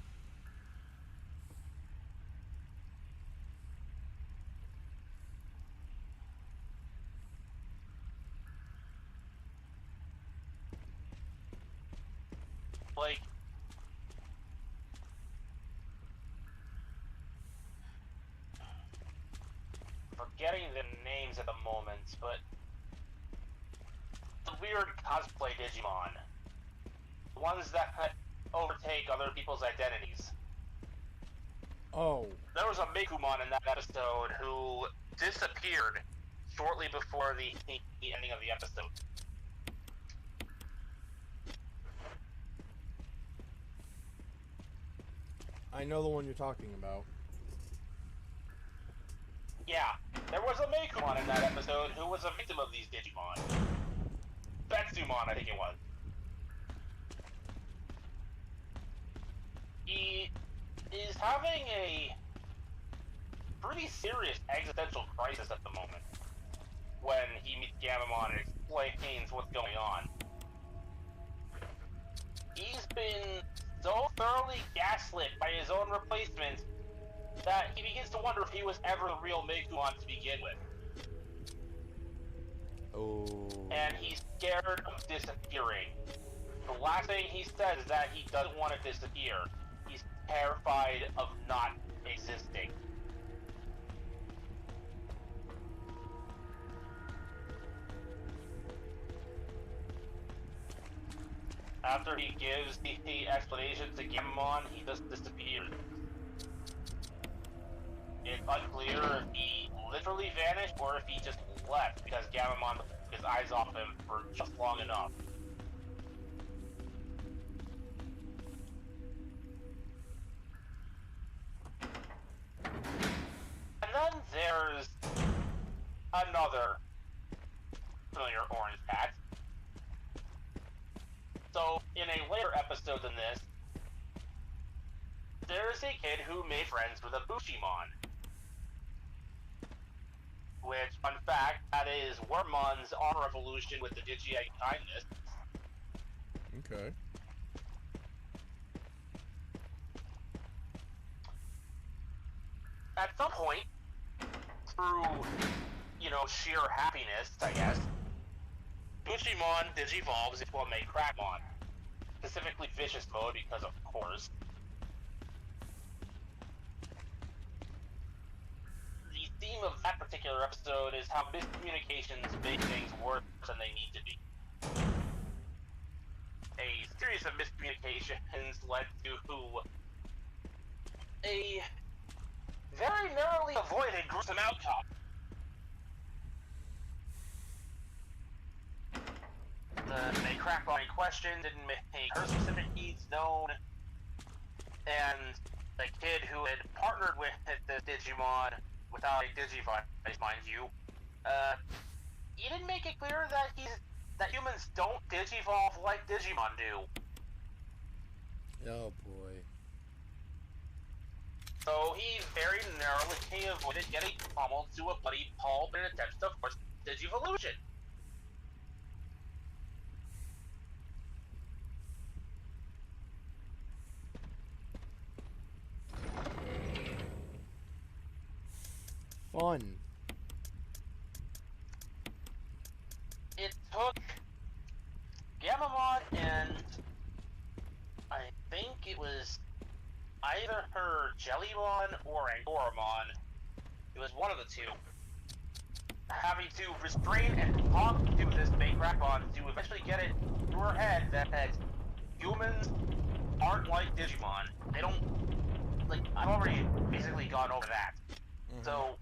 Like, forgetting the names at the moment, but the weird cosplay Digimon. The ones that overtake other people's identities. Oh. There was a Mikumon in that episode who disappeared shortly before the ending of the episode. I know the one you're talking about. Yeah, there was a Mikumon in that episode who was a victim of these Digimon. Betsumon, I think it was. He is having a pretty serious existential crisis at the moment when he meets Gamamon and explains what's going on. He's been so thoroughly gaslit by his own replacement that he begins to wonder if he was ever the real Mikumon to begin with. Oh. And he's scared of disappearing. The last thing he says is that he doesn't want to disappear. He's terrified of not existing. After he gives the explanation to Gamamon, he just disappears. It's unclear if he literally vanished or if he just left because Gamamon took his eyes off him for just long enough. And then there's another familiar orange hat. So, in a later episode than this, there's a kid who made friends with a Bushimon. Which, fun fact, that is Wormmon's armor evolution with the Digi-Egg kindness. Okay. At some point, through, sheer happiness, I guess, Bushimon digivolves into a Maycrackmon. Specifically Vicious Mode, because of course. The theme of that particular episode is how miscommunications make things worse than they need to be. A series of miscommunications led to a very narrowly avoided gruesome outcome. The Maycrackmon in question didn't make her specific needs known, and the kid who had partnered with the Digimon without a Digivice, mind you, he didn't make it clear that humans don't Digivolve like Digimon do. Oh boy. So he very narrowly avoided getting pummeled to a bloody pulp in an attempt to force Digivolution. Fun. It took Gamamon and I think it was either her Jellymon or Angoramon. It was one of the two. Having to restrain and talk to this Maycrackmon to eventually get it through her head that humans aren't like Digimon. They don't, like, I've already basically gone over that. So,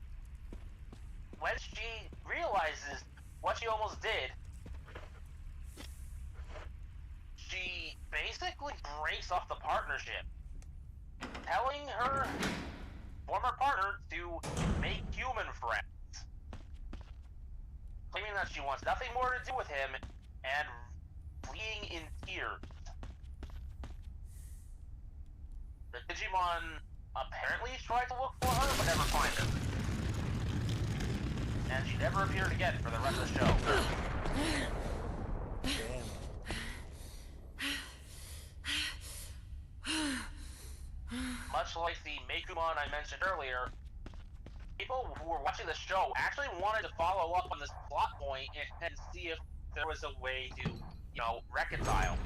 when she realizes what she almost did, she basically breaks off the partnership, telling her former partner to make human friends, claiming that she wants nothing more to do with him, and fleeing in tears. The Digimon apparently tried to look for her, but never find her. And she never appeared again for the rest of the show. Damn. Much like the Meikumon I mentioned earlier, people who were watching the show actually wanted to follow up on this plot point and see if there was a way to, you know, reconcile.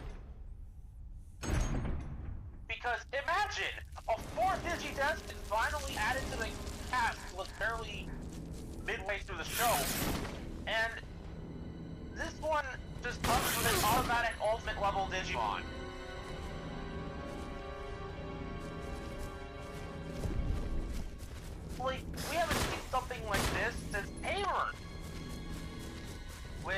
Because imagine a fourth Digidestined finally added to the cast was barely midway through the show, and this one just comes with an automatic ultimate level Digimon. Like, we haven't seen something like this since Tamer, which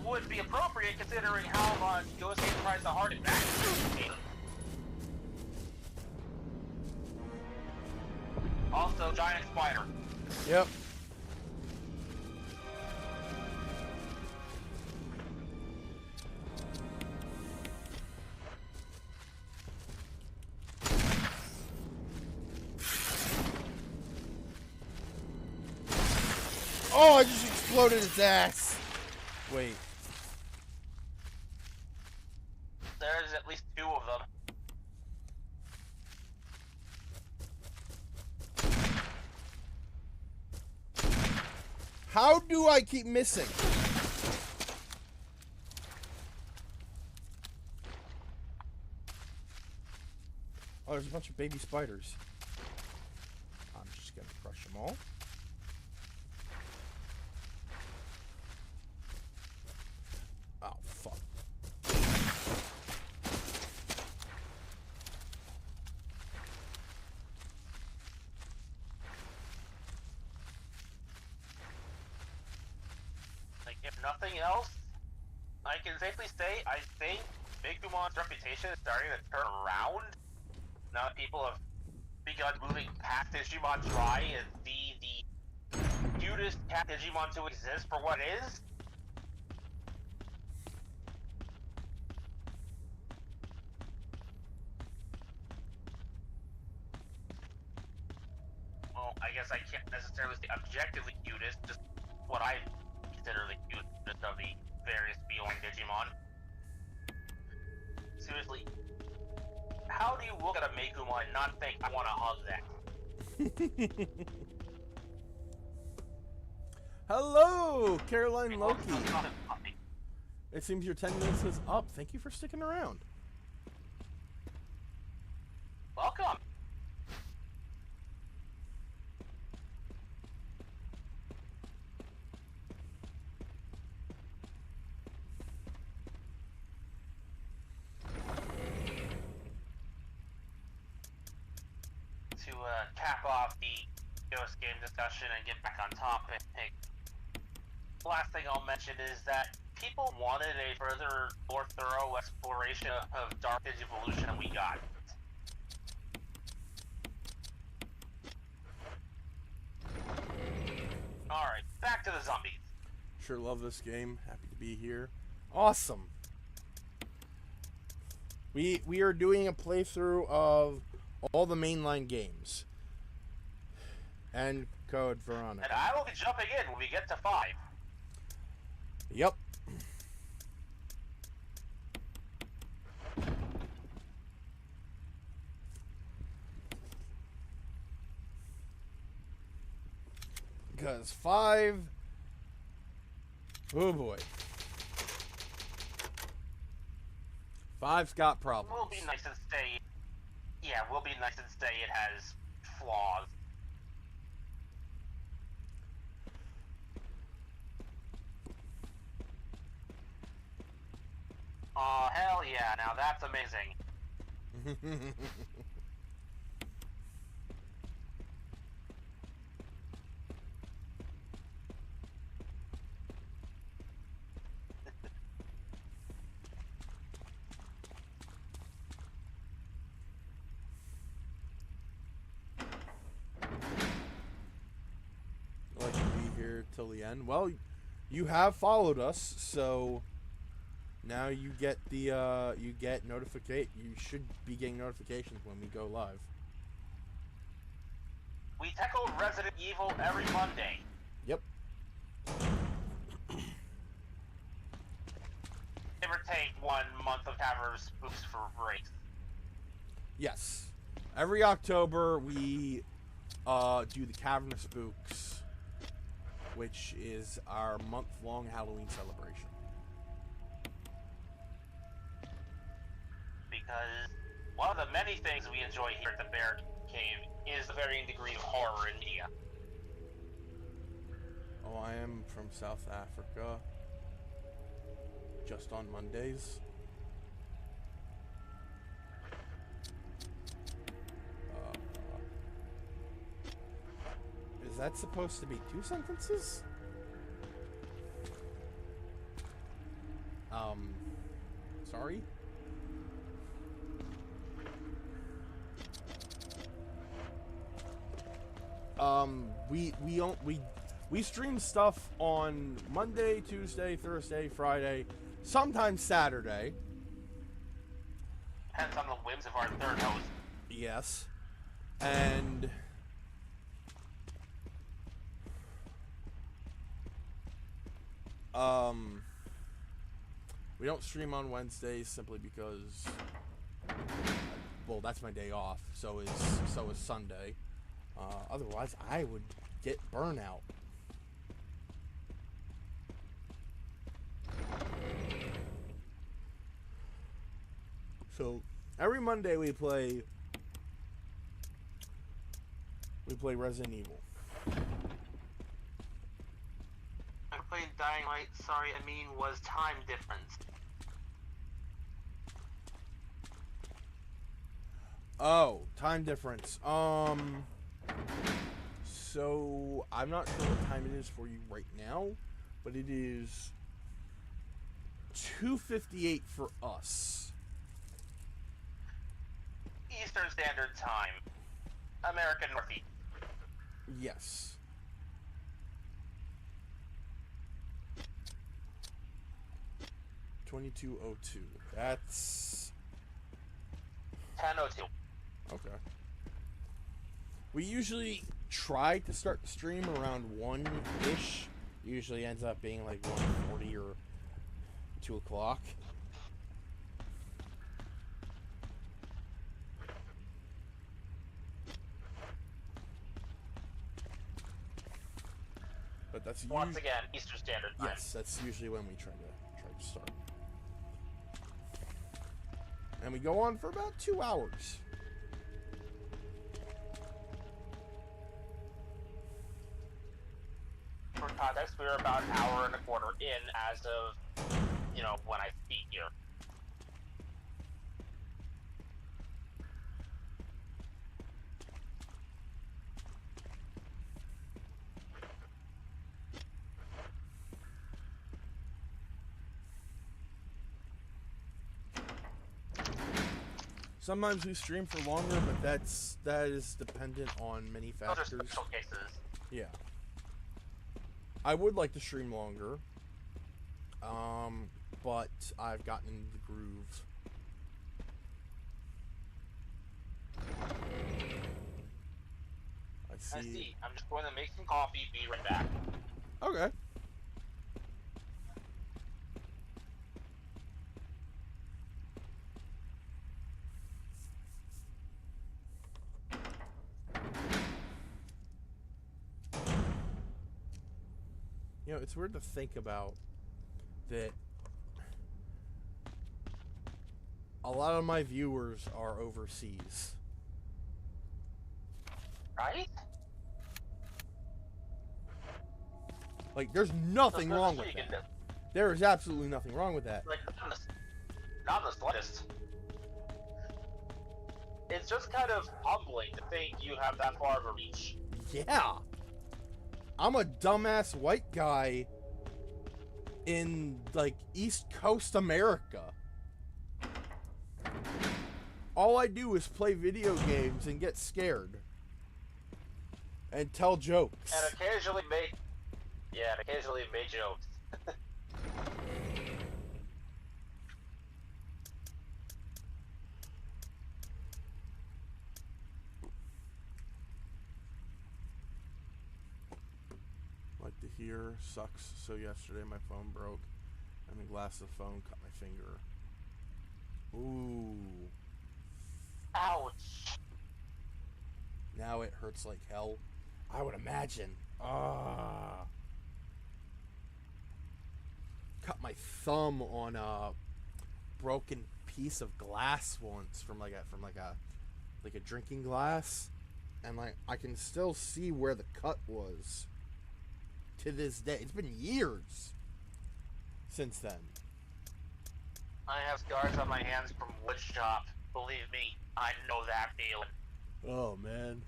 would be appropriate considering how much Ghost Game tries to harden back to Tamer. Also, giant spider. Yep. Oh, I just exploded its ass. Wait. There's at least 2 of them. How do I keep missing? Oh, there's a bunch of baby spiders. I'm just gonna crush them all. Oh, fuck. Like, if nothing else, I can safely say I think Mikumon's reputation is starting to turn around. Now that people have begun moving past Digimon Try and see the cutest cat Digimon to exist for what is. Well, I guess I can't necessarily say objectively cutest, just what I consider the cutest of the various feline Digimon. Seriously, how do you look at a Meikumon and not think, I want to hug that? Hello, Caroline It Loki. looks nothing funny. It seems your 10 minutes is up. Thank you for sticking around. Welcome. To cap off the Ghost Game discussion and get back on topic, the last thing I'll mention is that people wanted a further, more thorough exploration of Dark Digivolution, and we got it. Alright, back to the zombies. Sure love this game. Happy to be here. Awesome. We are doing a playthrough of all the mainline games. And Code Veronica. And I will be jumping in when we get to 5. Yep. Because 5... Oh boy. 5's got problems. We'll be nice and say... Yeah, we'll be nice and say it has flaws. Oh, hell yeah, now that's amazing. Like to be here till the end. Well, you have followed us, so now you get the you should be getting notifications when we go live. We tackle Resident Evil every Monday. Yep. Give or take 1 month of Tavern of Spooks for breaks. Yes. Every October we do the Cavern of Spooks, which is our month-long Halloween celebration. Because one of the many things we enjoy here at the Bear Cave is the varying degree of horror in media. Oh, I am from South Africa. Just on Mondays. Is that supposed to be 2 sentences? Sorry? We stream stuff on Monday, Tuesday, Thursday, Friday, sometimes Saturday. Depends on the whims of our third host. Yes. And we don't stream on Wednesdays simply because, well, that's my day off. So is Sunday. Otherwise, I would get burnout. So every Monday we play Resident Evil. I played Dying Light, sorry, I mean was time difference. Oh, time difference. So I'm not sure what time it is for you right now, but it is 2:58 for us. Eastern Standard Time. American Northeast. Yes. (22:02). That's 10:02. okay. We usually try to start the stream around 1-ish. Usually ends up being like 1:40 or 2 o'clock. But that's Once again, Eastern Standard Time. yes, that's usually when we try to start. And we go on for about 2 hours. For context, we were about an hour and a quarter in as of, when I speak here. Sometimes we stream for longer, but that is dependent on many Those are factors. special cases. Yeah. I would like to stream longer. But I've gotten into the groove. I I see. see. I'm just going to make some coffee, be right back. Okay. You know, it's weird to think about that a lot of my viewers are overseas. Right? Like, there's nothing So wrong that's with what you that. can There is absolutely nothing wrong with that. do. Like, Not in the slightest. It's just kind of humbling to think you have that far of a reach. Yeah. I'm a dumbass white guy in, like, East Coast America. All I do is play video games and get scared. And tell jokes. And occasionally make... Yeah, and occasionally make jokes. Like to hear sucks. So yesterday my phone broke and the glass of the phone cut my finger. Ooh. Ouch. Now it hurts like hell. I would imagine. Ah. Cut my thumb on a broken piece of glass once from like a drinking glass, and like I can still see where the cut was. To this day, it's been years since then. I have scars on my hands from wood shop. Believe me, I know that feeling. Oh man.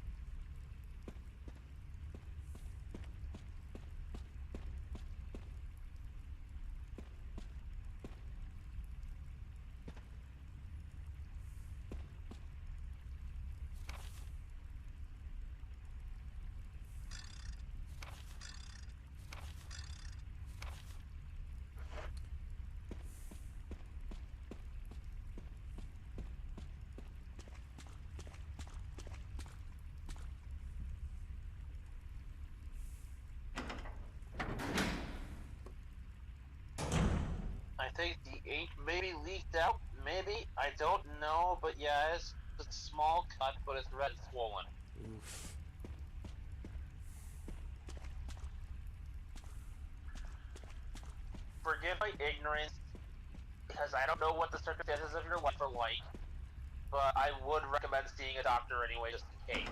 I think the ink maybe leaked out, maybe, I don't know, but yeah, it's a small cut, but it's red and swollen. Oof. Forgive my ignorance, because I don't know what the circumstances of your life are like, but I would recommend seeing a doctor anyway, just in case.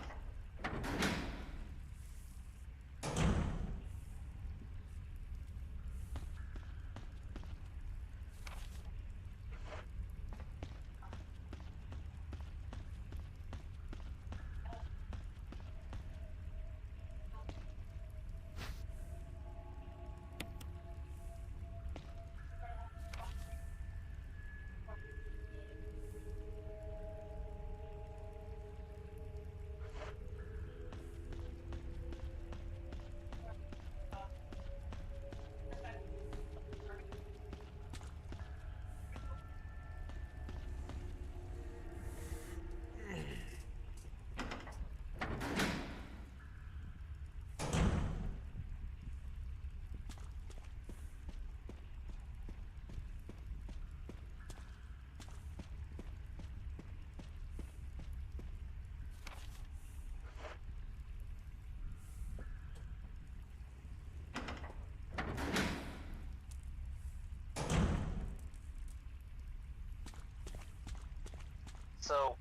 So,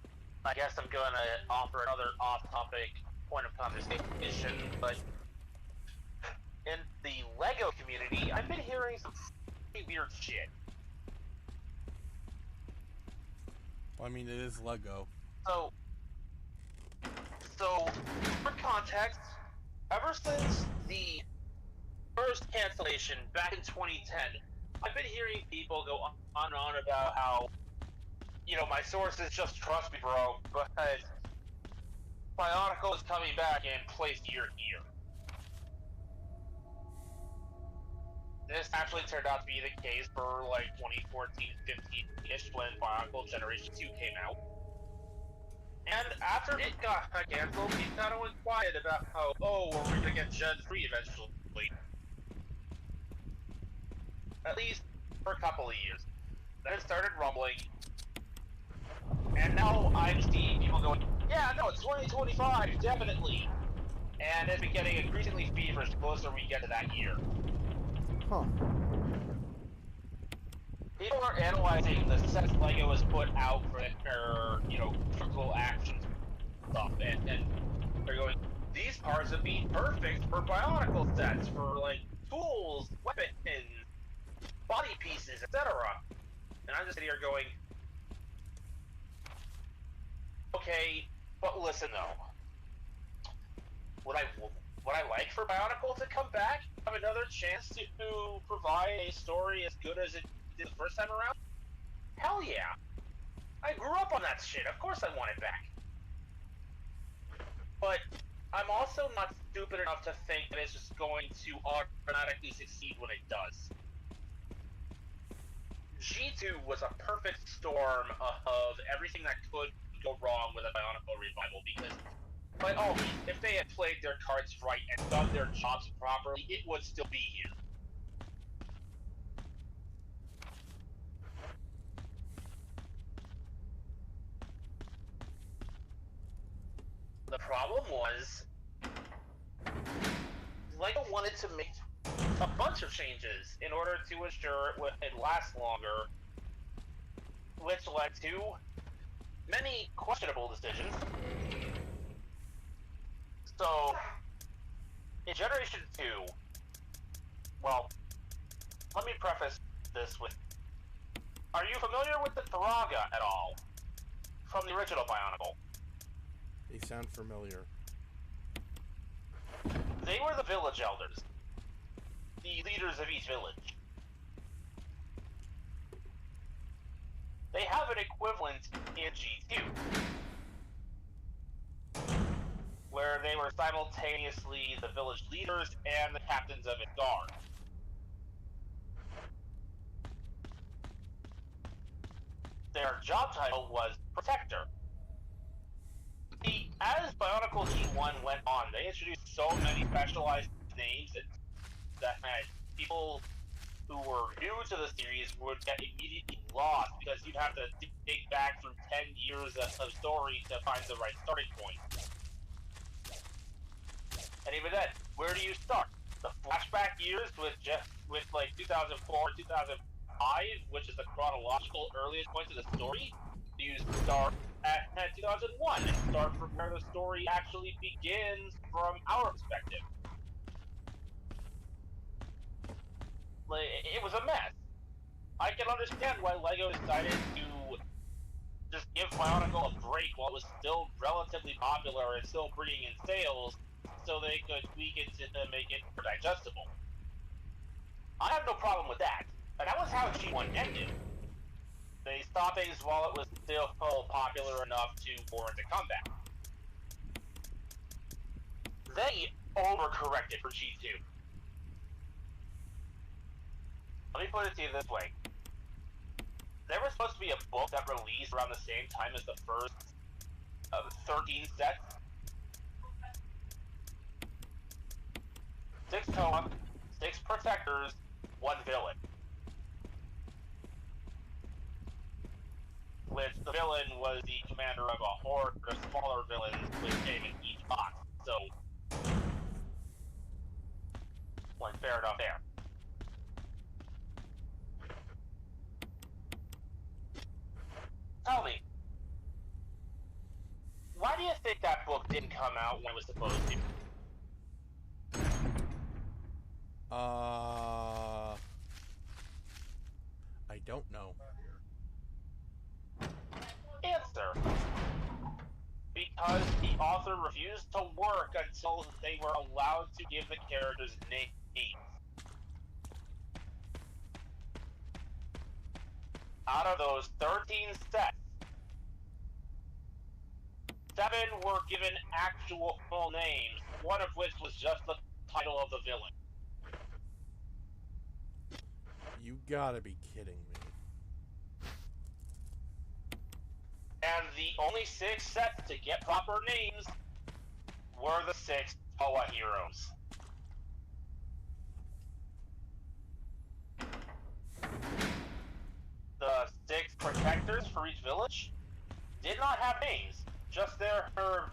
I guess I'm going to offer another off-topic point of conversation, but in the LEGO community, I've been hearing some pretty weird shit. Well, I mean, it is Lego. So, for context, ever since the first cancellation back in 2010, I've been hearing people go on and on about how, you know, my sources, just trust me, bro, but Bionicle is coming back and placed year to year. This actually turned out to be the case for like 2014-15-ish when Bionicle Generation 2 came out. And after it got canceled, he kind of went quiet about how, oh, we're gonna get Gen 3 eventually. At least for a couple of years. Then it started rumbling. And now I'm seeing people going, yeah, no, it's 2025, definitely. And it's been getting increasingly feverish the closer we get to that year. Huh. People are analyzing the sets LEGO has put out for their, you know, critical action stuff, and they're going, these parts would be perfect for Bionicle sets, for, like, tools, weapons, body pieces, etc. And I'm just sitting here going, okay, but listen though. Would I like for Bionicle to come back, have another chance to provide a story as good as it did the first time around? Hell yeah! I grew up on that shit. Of course I want it back. But I'm also not stupid enough to think that it's just going to automatically succeed when it does. G2 was a perfect storm of everything that could go wrong with a Bionicle revival, because by all means, if they had played their cards right and done their jobs properly, it would still be here. The problem was, LEGO wanted to make a bunch of changes in order to ensure it would last longer, which led to many questionable decisions. So, in Generation 2, well, let me preface this with, are you familiar with the Thraga at all? From the original Bionicle? They sound familiar. They were the village elders. The leaders of each village. They have an equivalent in G2. Where they were simultaneously the village leaders and the captains of its guard. Their job title was Protector. See, as Bionicle G1 went on, they introduced so many specialized names that had people who were new to the series would get immediately lost, because you'd have to dig back through 10 years of story to find the right starting point. And even then, where do you start? The flashback years with like 2004, 2005, which is the chronological earliest point of the story? Do you start at 2001 and start from where the story actually begins from our perspective? Like, it was a mess. I can understand why LEGO decided to just give Bionicle a break while it was still relatively popular and still bringing in sales, so they could tweak it to make it more digestible. I have no problem with that, and that was how G1 ended. They stopped things while it was still popular enough to warrant a comeback. They overcorrected for G2. Let me put it to you this way. There was supposed to be a book that released around the same time as the first 13 sets. 6 Toa, 6 Protectors, 1 Villain. Which the villain was the commander of a horde of smaller villains which came in each box. So, like, fair enough there. Tell me, why do you think that book didn't come out when it was supposed to? I don't know. Answer. Because the author refused to work until they were allowed to give the characters names. Out of those 13 sets, 7 were given actual full names, one of which was just the title of the villain. You gotta be kidding me. And the only 6 sets to get proper names were the 6 Toa heroes. The 6 protectors for each village did not have names, just her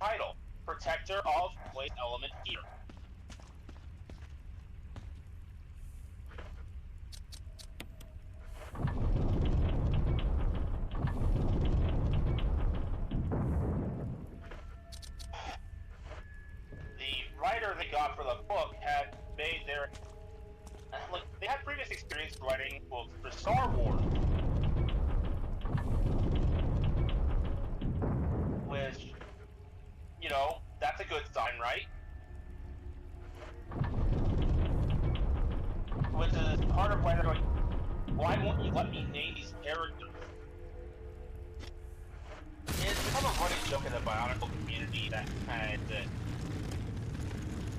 title, Protector of Place Element Here. The writer they got for the book had made their... Look, they had previous experience writing books for Star Wars, right? Which is part of why they're going, why won't you let me name these characters? It's become a running joke in the Bionicle community that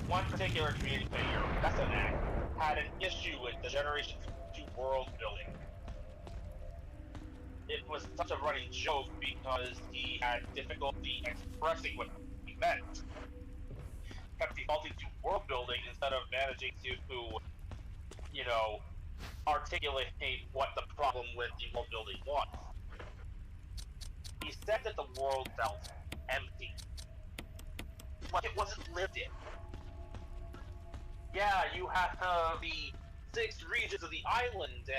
one particular community player, that's an act, had an issue with the Generation 2 world building. It was such a running joke because he had difficulty expressing what he meant. Kept defaulting to world building instead of managing to, articulate what the problem with the world building was. He said that the world felt empty. Like it wasn't lived in. Yeah, you have the 6 regions of the island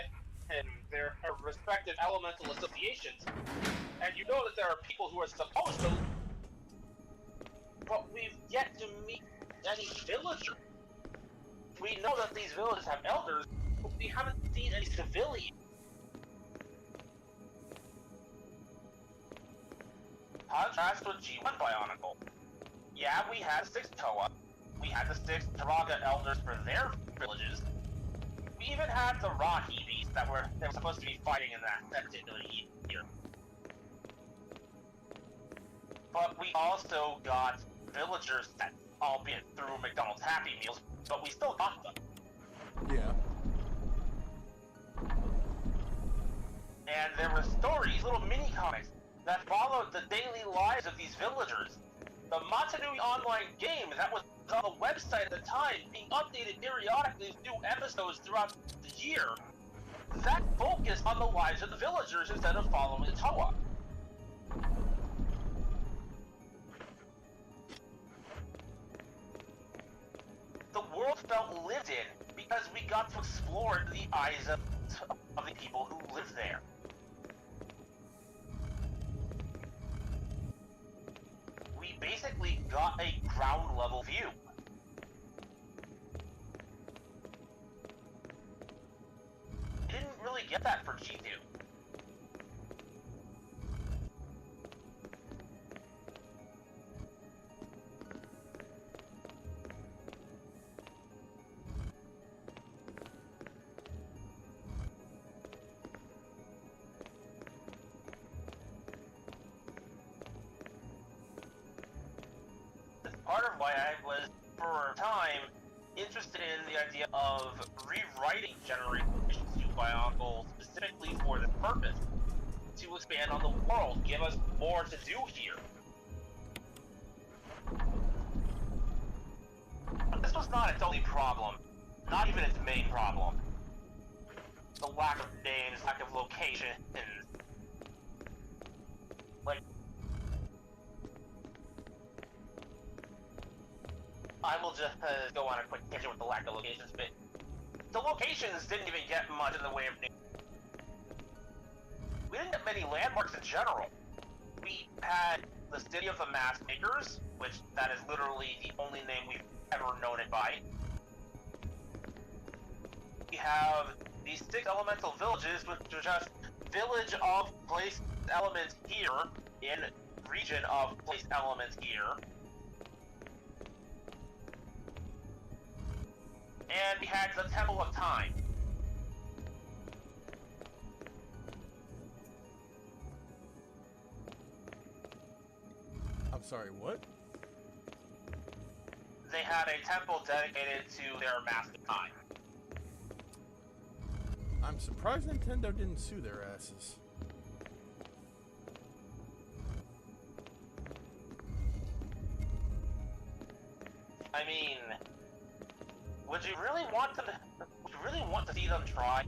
and their respective elemental associations. And you know that there are people who are supposed to, but we've yet to meet any villager. We know that these villages have elders, but we haven't seen any civilians. Contrast with G1 Bionicle. Yeah, we had 6 Toa. We had the 6 Taraga elders for their villages. We even had the Rahibis that were supposed to be fighting in that particular year. But we also got villagers that, albeit through McDonald's Happy Meals, but we still got them. Yeah. And there were stories, little mini comics, that followed the daily lives of these villagers. The Matanui Online game that was on the website at the time, being updated periodically with new episodes throughout the year, that focused on the lives of the villagers instead of following Toa. The world felt lived in because we got to explore the eyes of the people who live there. We basically got a ground level view. We didn't really get that for G2. Part of why I was, for a time, interested in the idea of rewriting Generation 2 Bionicle specifically for this purpose. To expand on the world, give us more to do here. But this was not its only problem. Not even its main problem. The lack of names, lack of location, and I will just go on a quick tangent with the lack of locations, but the locations didn't even get much in the way of names. We didn't get many landmarks in general. We had the City of the Mask Makers, which that is literally the only name we've ever known it by. We have these 6 elemental villages, which are just village of place elements here in region of place elements here. And we had the Temple of Time. I'm sorry, what? They had a temple dedicated to their Mask of Time. I'm surprised Nintendo didn't sue their asses. I mean, would you really want to? Would you really want to see them try?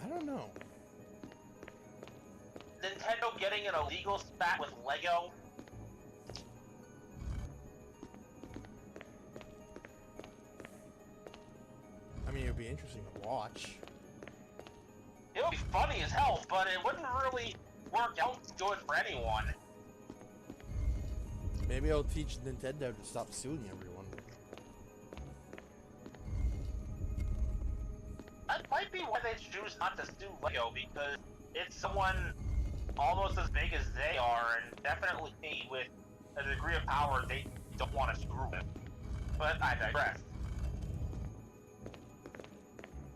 I don't know. Nintendo getting in a legal spat with Lego? I mean, it would be interesting to watch. It would be funny as hell, but it wouldn't really work out good for anyone. Maybe I'll teach Nintendo to stop suing everyone. That might be why they choose not to sue Lego, because it's someone almost as big as they are, and definitely with a degree of power they don't want to screw with. But I digress.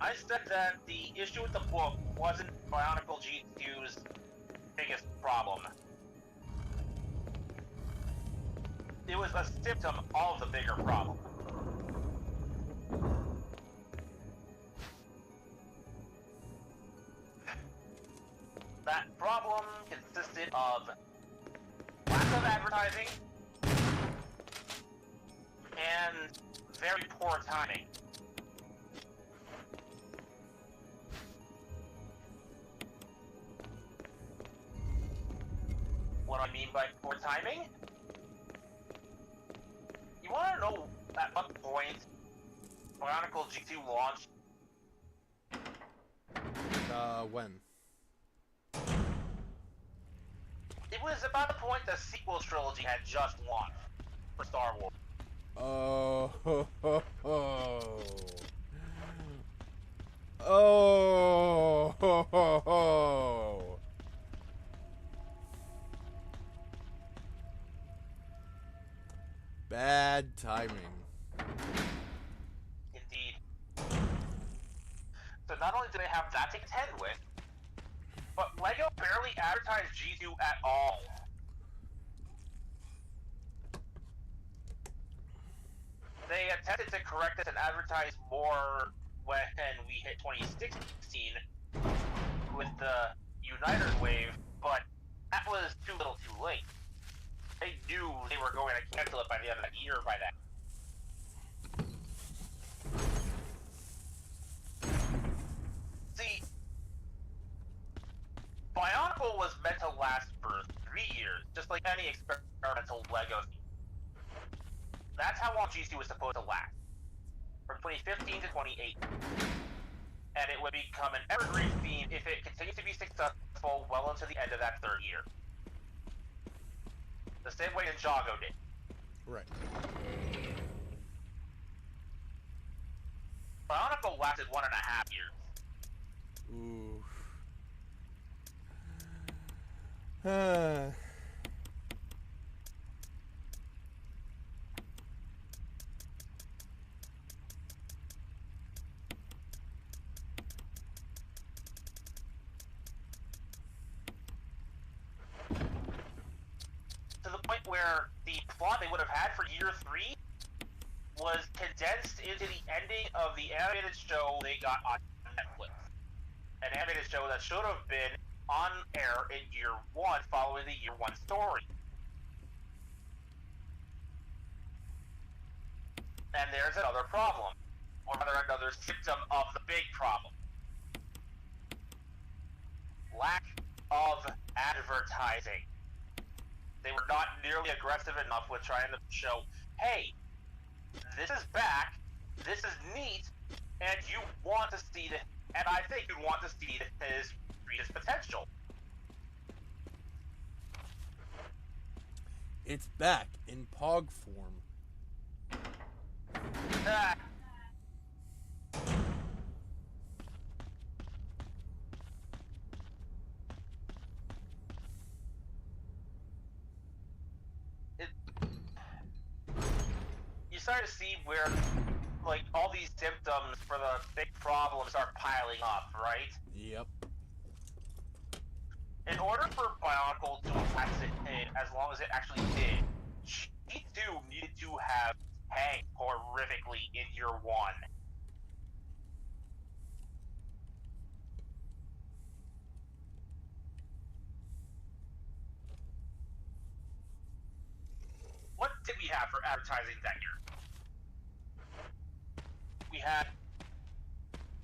I said that the issue with the book wasn't Bionicle G2's biggest problem. It was a symptom of the bigger problem. That problem consisted of lack of advertising and very poor timing. What I mean by poor timing? You want to know at what point Bionicle G2 launched? When? It was about the point the sequel trilogy had just launched for Star Wars. Oh, ho, ho, ho. Oh, ho, ho, ho. Bad timing. Indeed. So not only do they have that to contend with, but LEGO barely advertised G2 at all. They attempted to correct this and advertise more when we hit 2016 with the Uniters wave, but that was too little too late. They knew they were going to cancel it by the end of the year by then. See, Bionicle was meant to last for 3 years, just like any experimental LEGO theme. That's how long G2 was supposed to last, from 2015 to 2018. And it would become an evergreen theme if it continues to be successful well into the end of that 3rd year. The same way Ninjago did. Right. Bionicle lasted 1.5 years. Ooh. To the point where the plot they would have had for year 3 was condensed into the ending of the animated show they got on Netflix. An animated show that should have been on air in year 1 following the year 1 story. And there's another problem, or rather another symptom of the big problem. Lack of advertising. They were not nearly aggressive enough with trying to show, hey, this is back, this is neat, and you want to see it, and I think you want to see it as reach its potential. It's back in POG form. Ah. You start to see where, like, all these symptoms for the big problems are piling up, right? Yep. In order for Bionicle to last it as long as it actually did, G2 needed to have tanked horrifically in year 1. What did we have for advertising that year? We had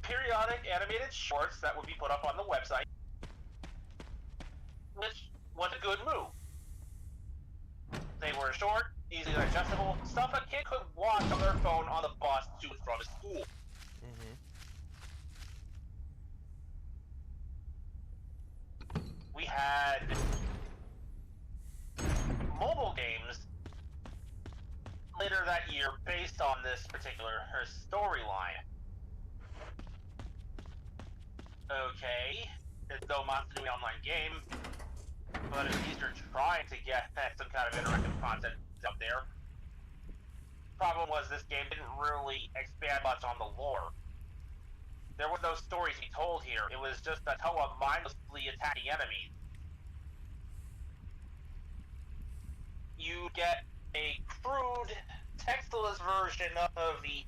periodic animated shorts that would be put up on the website, which was a good move. They were short, easily digestible, stuff a kid could watch on their phone on the bus to and from school. We had mobile games later that year based on this particular storyline. Okay, there's no Monster Nui online game, but at least you're trying to get some kind of interactive content up there. problem was this game didn't really expand much on the lore. There were no stories he told here. It was just a Toa mindlessly attacking enemies. You get a crude, textless version of the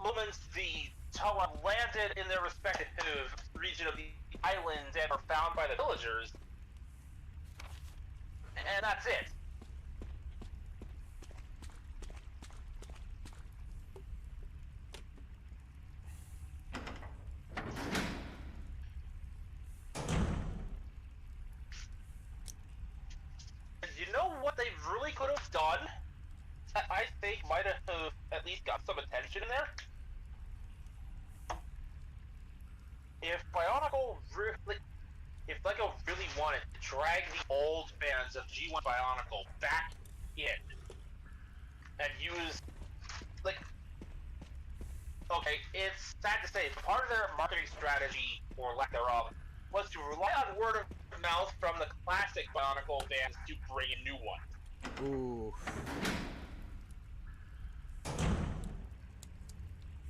moments the Toa landed in their respective region of the island and were found by the villagers. And that's it. You know what they really could have done? That I think might have at least got some attention in there? If Bionicle really... If LEGO really wanted to drag the old fans of G1 Bionicle back in and use, like... Okay, it's sad to say, part of their marketing strategy, or lack thereof, was to rely on word of mouth from the classic Bionicle fans to bring in new ones. Ooh.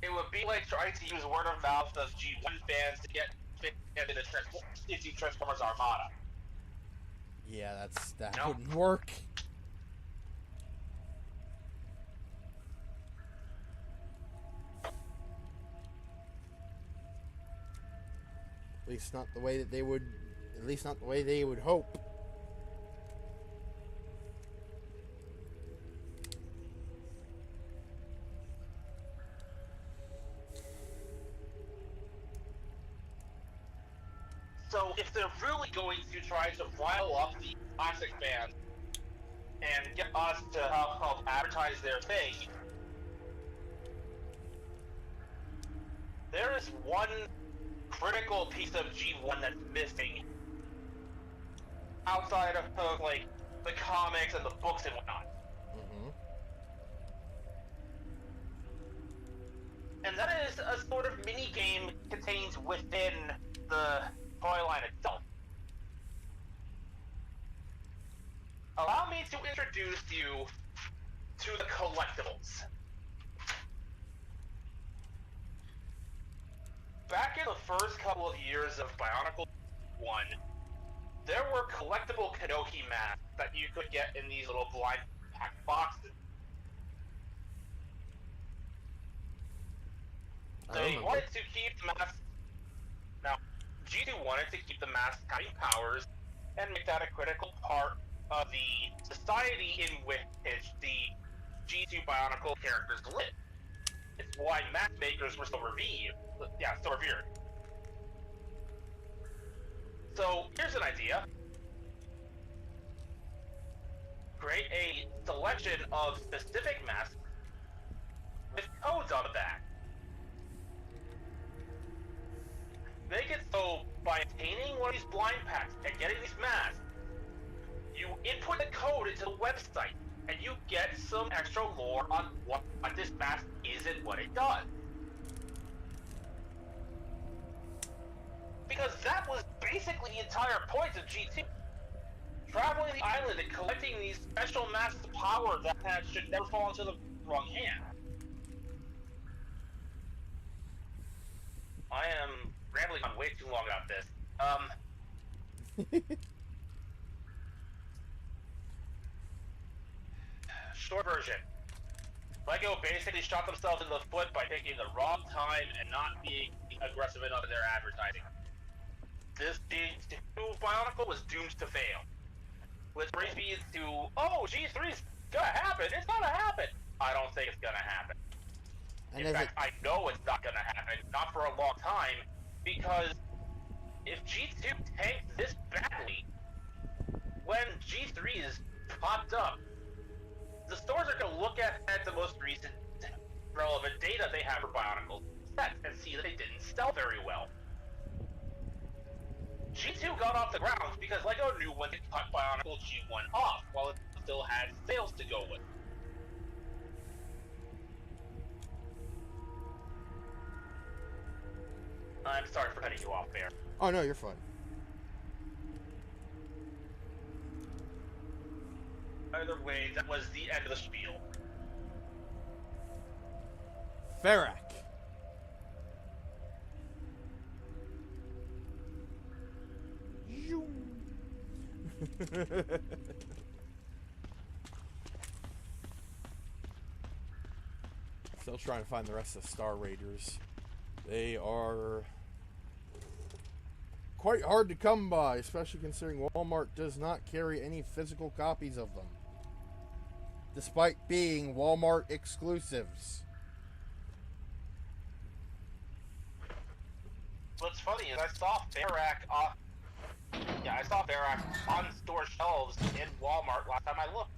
It would be like trying to use word of mouth of G1 fans to get into the Transformers Armada. Yeah, that Nope. wouldn't work. At least not the way that they would. At least not the way they would hope. So if they're really going to try to rile up the classic fans and get us to help advertise their thing, there is one critical piece of G1 that's missing outside of like the comics and the books and whatnot. Mm-hmm. And that is a sort of mini game contained within the toy line itself. Allow me to introduce you to the collectibles. Back in the first couple of years of Bionicle 1, there were collectible Kadoki masks that you could get in these little blind pack boxes. They wanted to keep the masks. Now, G2 wanted to keep the masks having powers and make that a critical part of the society in which the G2 Bionicle characters live. It's why mask makers were so revered. So, here's an idea. Create a selection of specific masks with codes on the back. Make it so by obtaining one of these blind packs and getting these masks, you input the code into the website, and you get some extra lore on what this mask is and what it does. Because that was basically the entire point of G2. Traveling the island and collecting these special masks of power that should never fall into the wrong hand. I am rambling on way too long about this. Short version. LEGO basically shot themselves in the foot by picking the wrong time and not being aggressive enough in their advertising. This G2 Bionicle was doomed to fail. Which brings me into, oh, G3's gonna happen. It's gonna happen. I don't think it's gonna happen. And in fact, I know it's not gonna happen. Not for a long time. Because if G2 tanks this badly, when G3 is popped up, the stores are going to look at the most recent relevant data they have for Bionicle sets and see that they didn't sell very well. G2 got off the ground because LEGO knew when to cut Bionicle G1 off, while it still had sales to go with. I'm sorry for cutting you off there. Oh no, you're fine. Either way, that was the end of the spiel. Ferrak. Still trying to find the rest of Star Raiders. They are quite hard to come by, especially considering Walmart does not carry any physical copies of them, despite being Walmart exclusives. What's funny is I saw Ferrak on store shelves in Walmart last time I looked.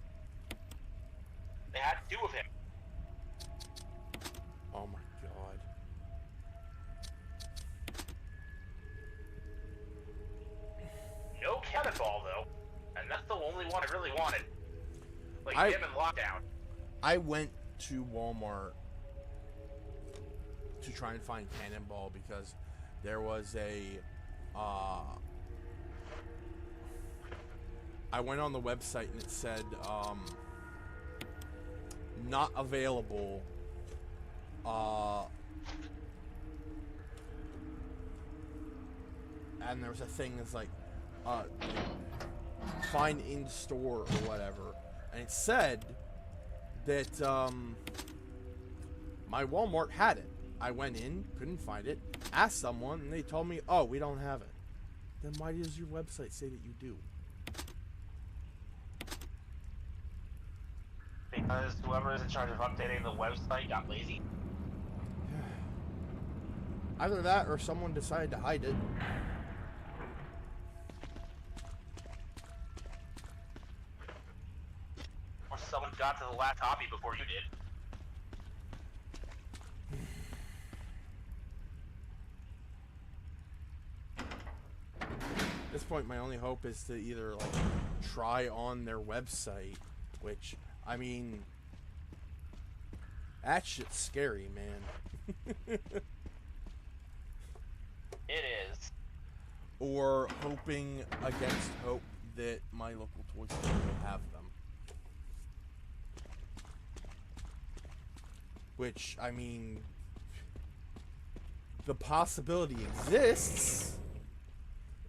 They had 2 of him. Oh my god. No Cannonball though, and that's the only one I really wanted. Like him in Lockdown. I went to Walmart to try and find Cannonball because there was a I went on the website and it said not available and there was a thing that's like find in store or whatever, and it said that my Walmart had it. I went in, couldn't find it, asked someone, and they told me, oh, we don't have it. Then why does your website say that you do? Because whoever is in charge of updating the website got lazy. Either that or someone decided to hide it. Or someone got to the last copy before you did. At this point, my only hope is to either like try on their website, which, I mean, that shit's scary, man. It is. Or hoping against hope that my local toy store will have them. Which, I mean, the possibility exists.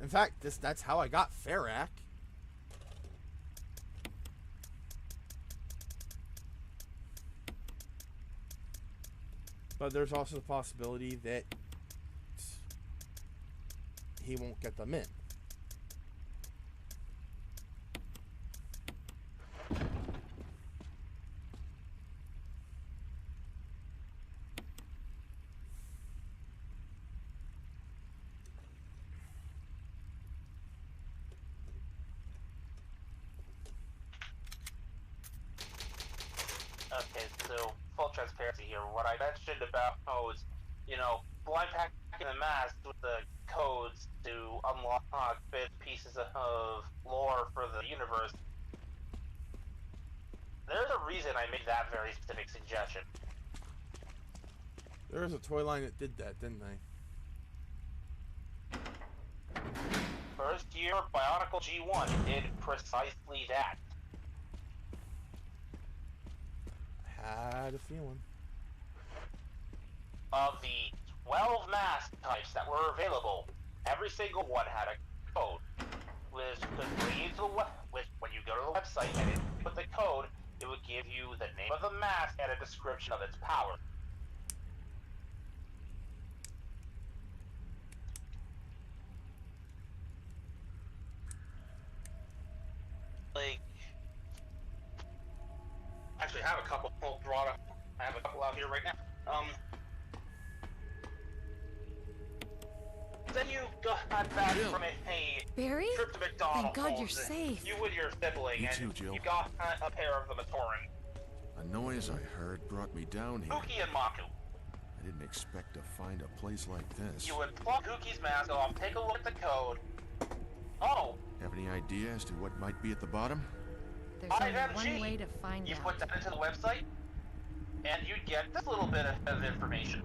In fact, that's how I got Ferrak. But there's also the possibility that he won't get them in. Okay, so full transparency here. What I mentioned about codes, blind packing the mask with the codes to unlock bit pieces of lore for the universe. There's a reason I made that very specific suggestion. There was a toy line that did that, didn't they? First year Bionicle G1 did precisely that. Had a feeling. Of the 12 mask types that were available, every single one had a code. Which could bring you to when you go to the website and input the code, it would give you the name of the mask and a description of its power. Actually, I have a couple brought up. I have a couple out here right now. Then you got back from a Barry? trip to McDonald's. Thank God you're safe. You and your sibling, You and too, Jill. you got a pair of the Matoran. A noise I heard brought me down here. Pookie and Maku. I didn't expect to find a place like this. You would pluck Pookie's mask off, take a look at the code. Oh, Have any idea as to what might be at the bottom? There's only IMG. one way to find you out. put that into the website, and you'd get this little bit of information.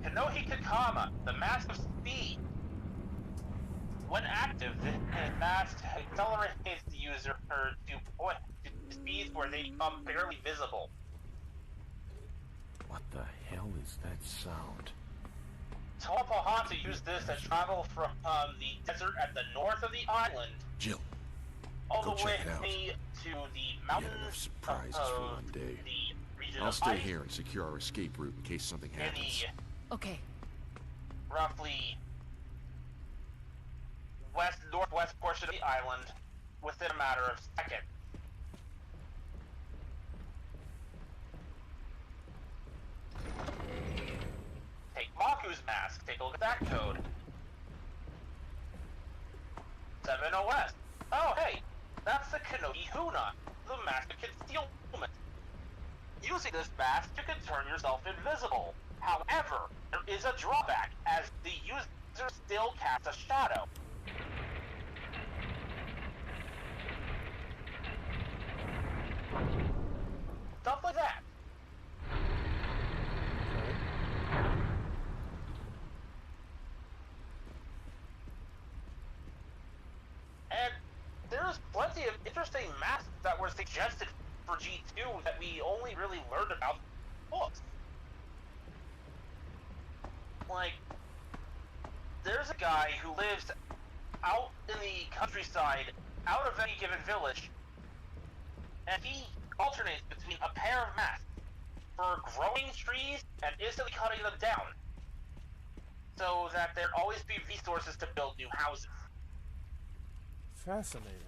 Kanohi Kakama, the Mask of Speed, When active, this mask accelerates the user to speeds where they become barely visible. What the hell is that sound? Tawapahanta used this to travel from the desert at the north of the island Jill, all go the check way it out. to the We mountains had enough surprises of for one day. the region I'll of stay ice here and secure our escape route in case something in happens. the Okay. roughly northwest portion of the island within a matter of seconds. Take Maku's mask. Take a look at that code. 7OS. Oh, hey, that's the Kenobi Huna, the mask of concealment. Using this mask, you can turn yourself invisible. However, there is a drawback, as the user still casts a shadow. Stuff like that. And there's plenty of interesting masks that were suggested for G2 that we only really learned about in books. Like, there's a guy who lives out in the countryside, out of any given village, and he alternates between a pair of masks for growing trees and instantly cutting them down, so that there always be resources to build new houses. Fascinating.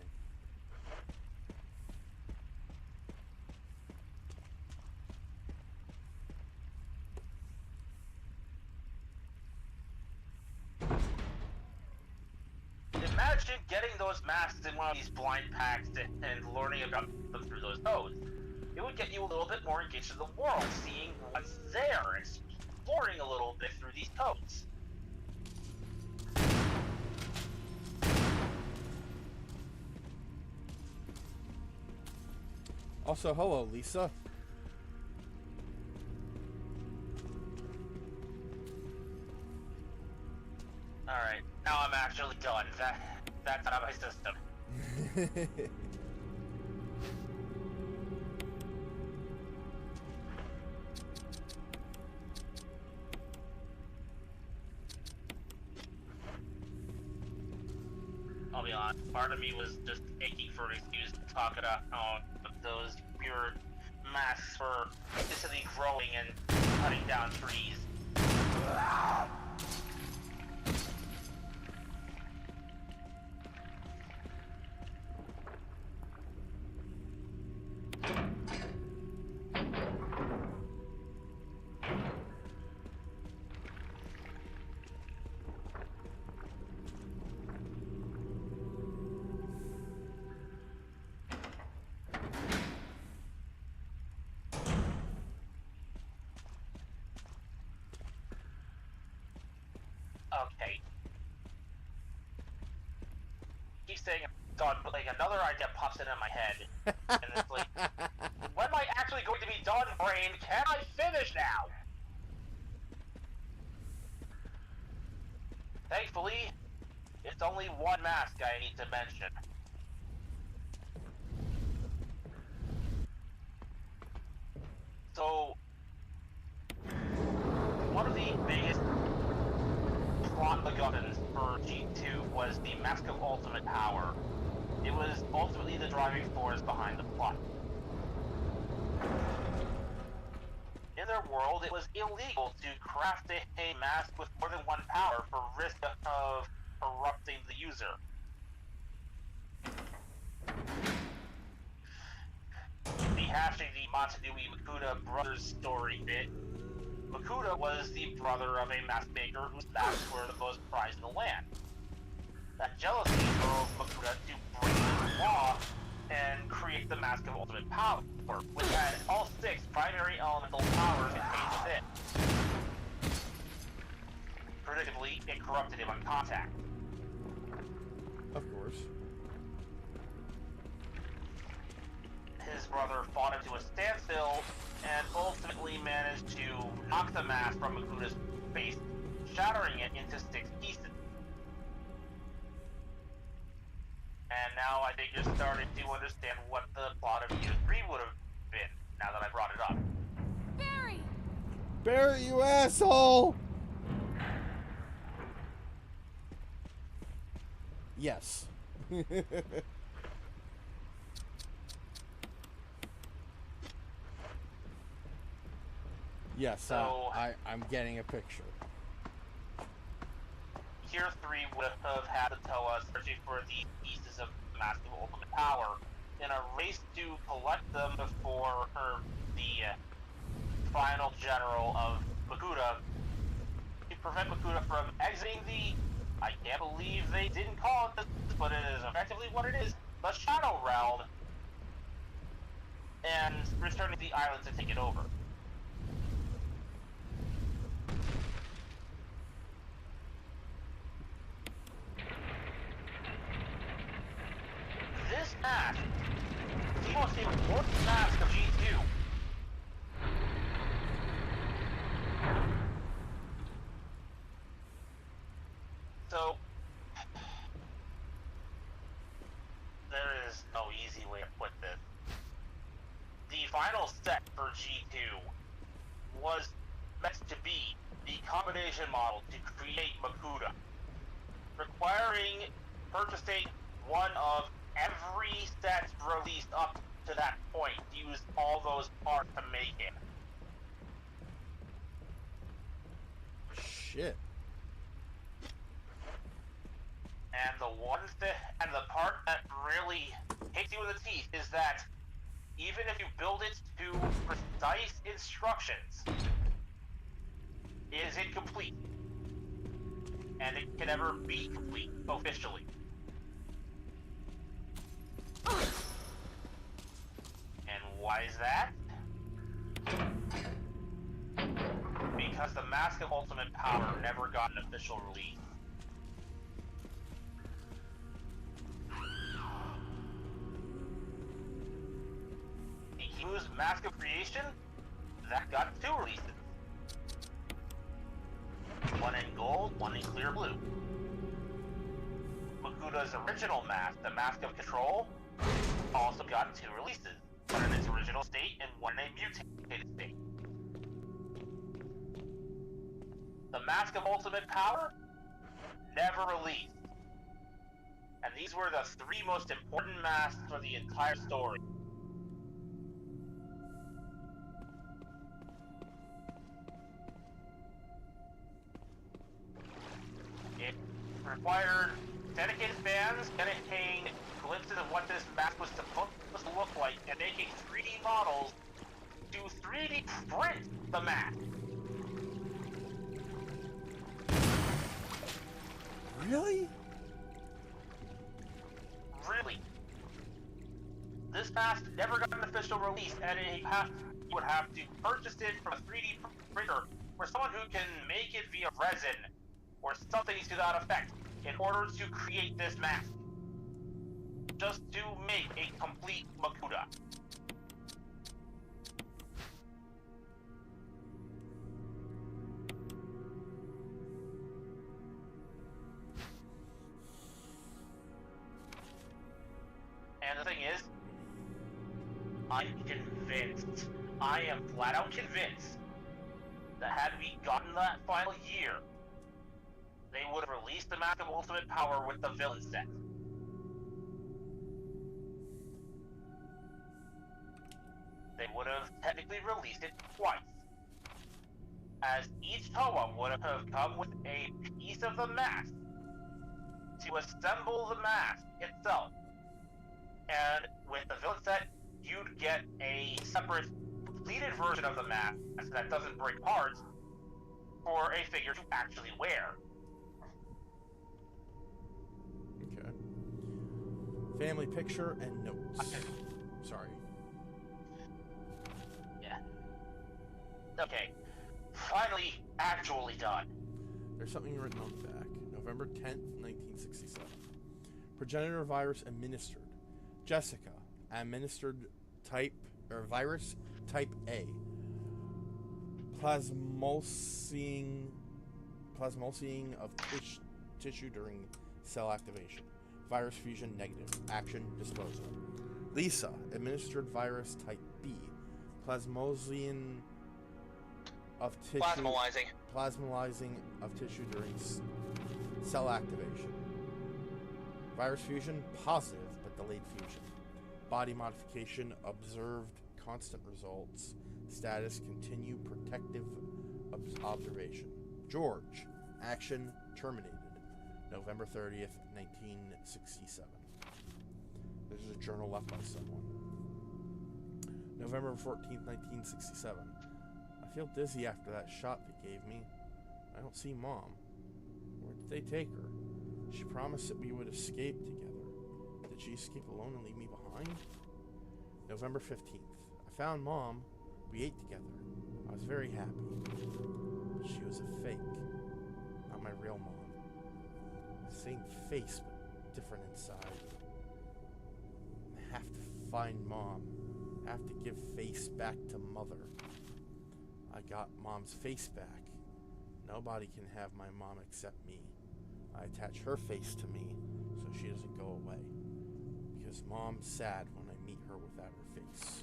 Imagine getting those masks in one of these blind packs and learning about them through those codes. It would get you a little bit more engaged in the world, seeing what's there, exploring a little bit through these codes. Also, hello, Lisa. Alright, now I'm actually done. That's out of my system. I'll be honest, part of me was just aching for an excuse to talk about those pure masks for instantly growing and cutting down trees. Okay. Keep saying I'm done, but like another idea pops into my head, and it's like, when am I actually going to be done, brain? Can I finish now? Thankfully, it's only one mask I need to mention. So, one of the biggest plot MacGuffins for G2 was the Mask of Ultimate Power. It was ultimately the driving force behind the plot. In their world, it was illegal to craft a mask with more than one power for risk of corrupting the user. Rehashing the Motonui Makuta brothers story bit, Makuta was the brother of a mask maker whose masks were the most prized in the land. That jealousy drove Makuta to break the law and create the Mask of Ultimate Power, which had all 6 primary elemental powers contained within. Predictably, it corrupted him on contact. Of course. His brother fought him to a standstill and ultimately managed to knock the mask from Makuta's face, shattering it into 6 pieces. now I think you're starting to understand what the plot of U3 would have been, now that I brought it up. Barry! Barry, you asshole! Yes. Yes, So- I'm getting a picture. Tier 3 would have had to tell us, searching for these pieces of Mask of Ultimate Power in a race to collect them before the final general of Makuta, to prevent Makuta from exiting the, I can't believe they didn't call it this, but it is effectively what it is, the Shadow Realm, and returning to the island to take it over. This mask, the most important mask of G2. So, there is no easy way to put this. The final set for G2 was meant to be the combination model to create Makuta, requiring purchasing one of every set released up to that point, use all those parts to make it. Shit. And the part that really hits you in the teeth is that even if you build it to precise instructions, it is incomplete. And it can never be complete officially. And why is that? Because the Mask of Ultimate Power never got an official release. Ikimu's Mask of Creation, that got 2 releases. One in gold, one in clear blue. Makuta's original mask, the Mask of Control, also got 2 releases. One in its original state and one in a mutated state. The Mask of Ultimate Power, never released. And these were the 3 most important masks for the entire story. It required dedicated fans getting glimpses of what this mask was supposed to look like and making 3D models to 3D print the mask. Really? Really. This mask never got an official release, and you would have to purchase it from a 3D printer or someone who can make it via resin or something to that effect in order to create this mask. Just to make a complete Makuta. And the thing is, I'm convinced, I am flat out convinced, that had we gotten that final year, they would have released the Mask of Ultimate Power with the villain set. They would have technically released it twice, as each Toa would have come with a piece of the mask to assemble the mask itself. And with the villain set, you'd get a separate, completed version of the mask that doesn't break parts for a figure to actually wear. Okay. Family picture and notes. Okay. Sorry. Yeah. Okay. Finally, actually done. There's something written on the back. November 10th, 1967. Progenitor virus administered. Jessica, administered virus type A. Plasmosing of tissue during cell activation. Virus fusion negative. Action disposal. Lisa, administered virus type B. Plasmolizing of tissue. Plasmolizing of tissue during cell activation. Virus fusion positive but delayed fusion. Body modification observed constant results. Status continue protective observation. George, action terminated. November 30th, 1967. This is a journal left by someone. November 14th, 1967. I feel dizzy after that shot they gave me. I don't see Mom. Where did they take her? She promised that we would escape together. Did she escape alone and leave me behind? November 15th. I found Mom. We ate together. I was very happy. She was a fake. Not my real mom. Same face, but different inside. I have to find Mom. I have to give face back to Mother. I got Mom's face back. Nobody can have my mom except me. I attach her face to me so she doesn't go away. Because Mom's sad when I meet her without her face.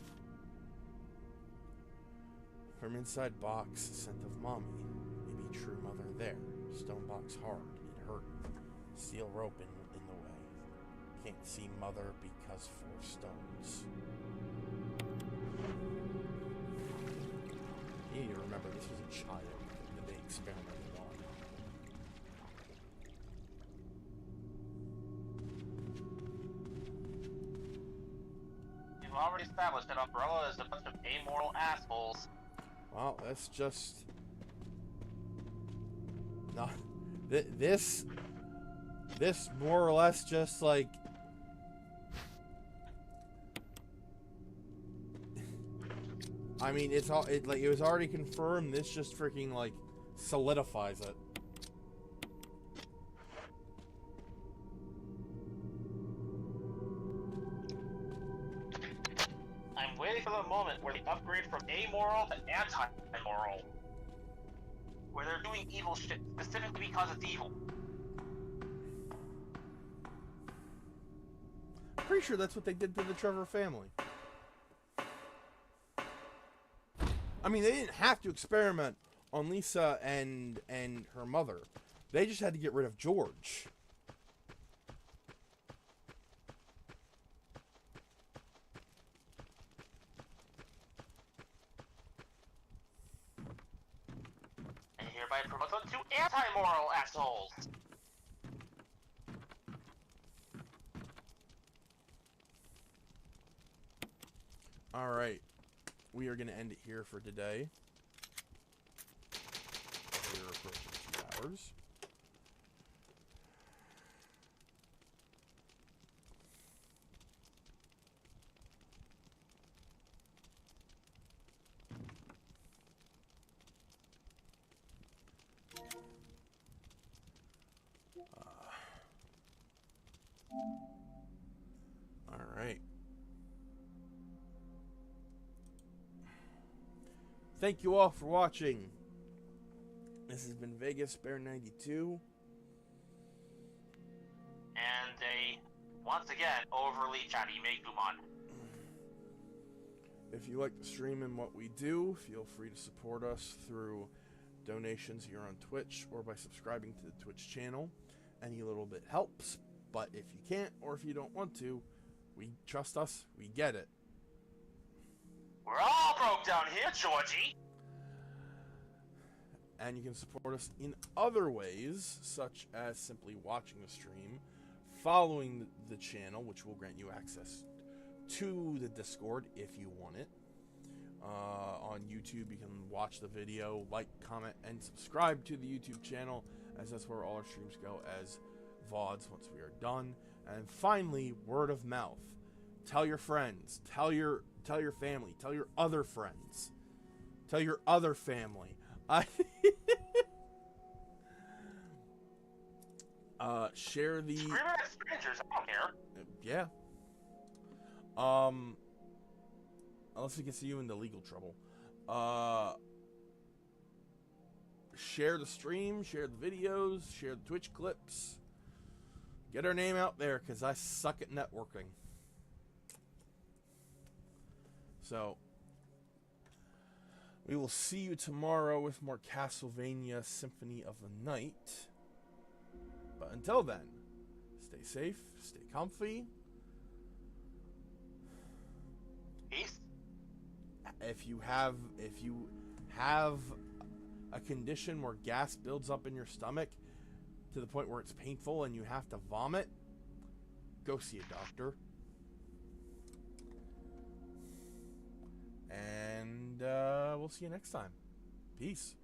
From inside box, scent of mommy. Maybe true mother there. Stone box hard. It hurt. Steel rope in the way. Can't see mother because 4 stones. You need to remember this was a child that they experimented on. You've already established that Umbrella is a bunch of amoral assholes. Well, that's just... No, this more or less just like... I mean, it was already confirmed. This just freaking like solidifies it. I'm waiting for the moment where they upgrade from amoral to anti-moral. Where they're doing evil shit specifically because it's evil. I'm pretty sure that's what they did to the Trevor family. I mean, they didn't have to experiment on Lisa and her mother. They just had to get rid of George. And hereby promote them to anti-moral assholes. Alright. We are going to end it here for today. We're approaching 2 hours. Alright. Thank you all for watching. This has been Vegas Bear 92. And a, once again, overly chatty Megumon. If you like the stream and what we do, feel free to support us through donations here on Twitch or by subscribing to the Twitch channel. Any little bit helps, but if you can't or if you don't want to, we trust us, we get it. We're all broke down here, Georgie! And you can support us in other ways, such as simply watching the stream, following the channel, which will grant you access to the Discord if you want it. On YouTube, you can watch the video, like, comment, and subscribe to the YouTube channel, as that's where all our streams go as VODs once we are done. And finally, word of mouth. Tell your friends, tell your family, tell your other friends, tell your other family. Share the... Screaming at strangers, I don't care. Yeah. Unless it gets you into legal trouble. Share the stream, share the videos, share the Twitch clips. Get our name out there, because I suck at networking. So, we will see you tomorrow with more Castlevania Symphony of the Night. But until then, stay safe, stay comfy. Peace. If you have a condition where gas builds up in your stomach to the point where it's painful and you have to vomit, go see a doctor. And we'll see you next time. Peace.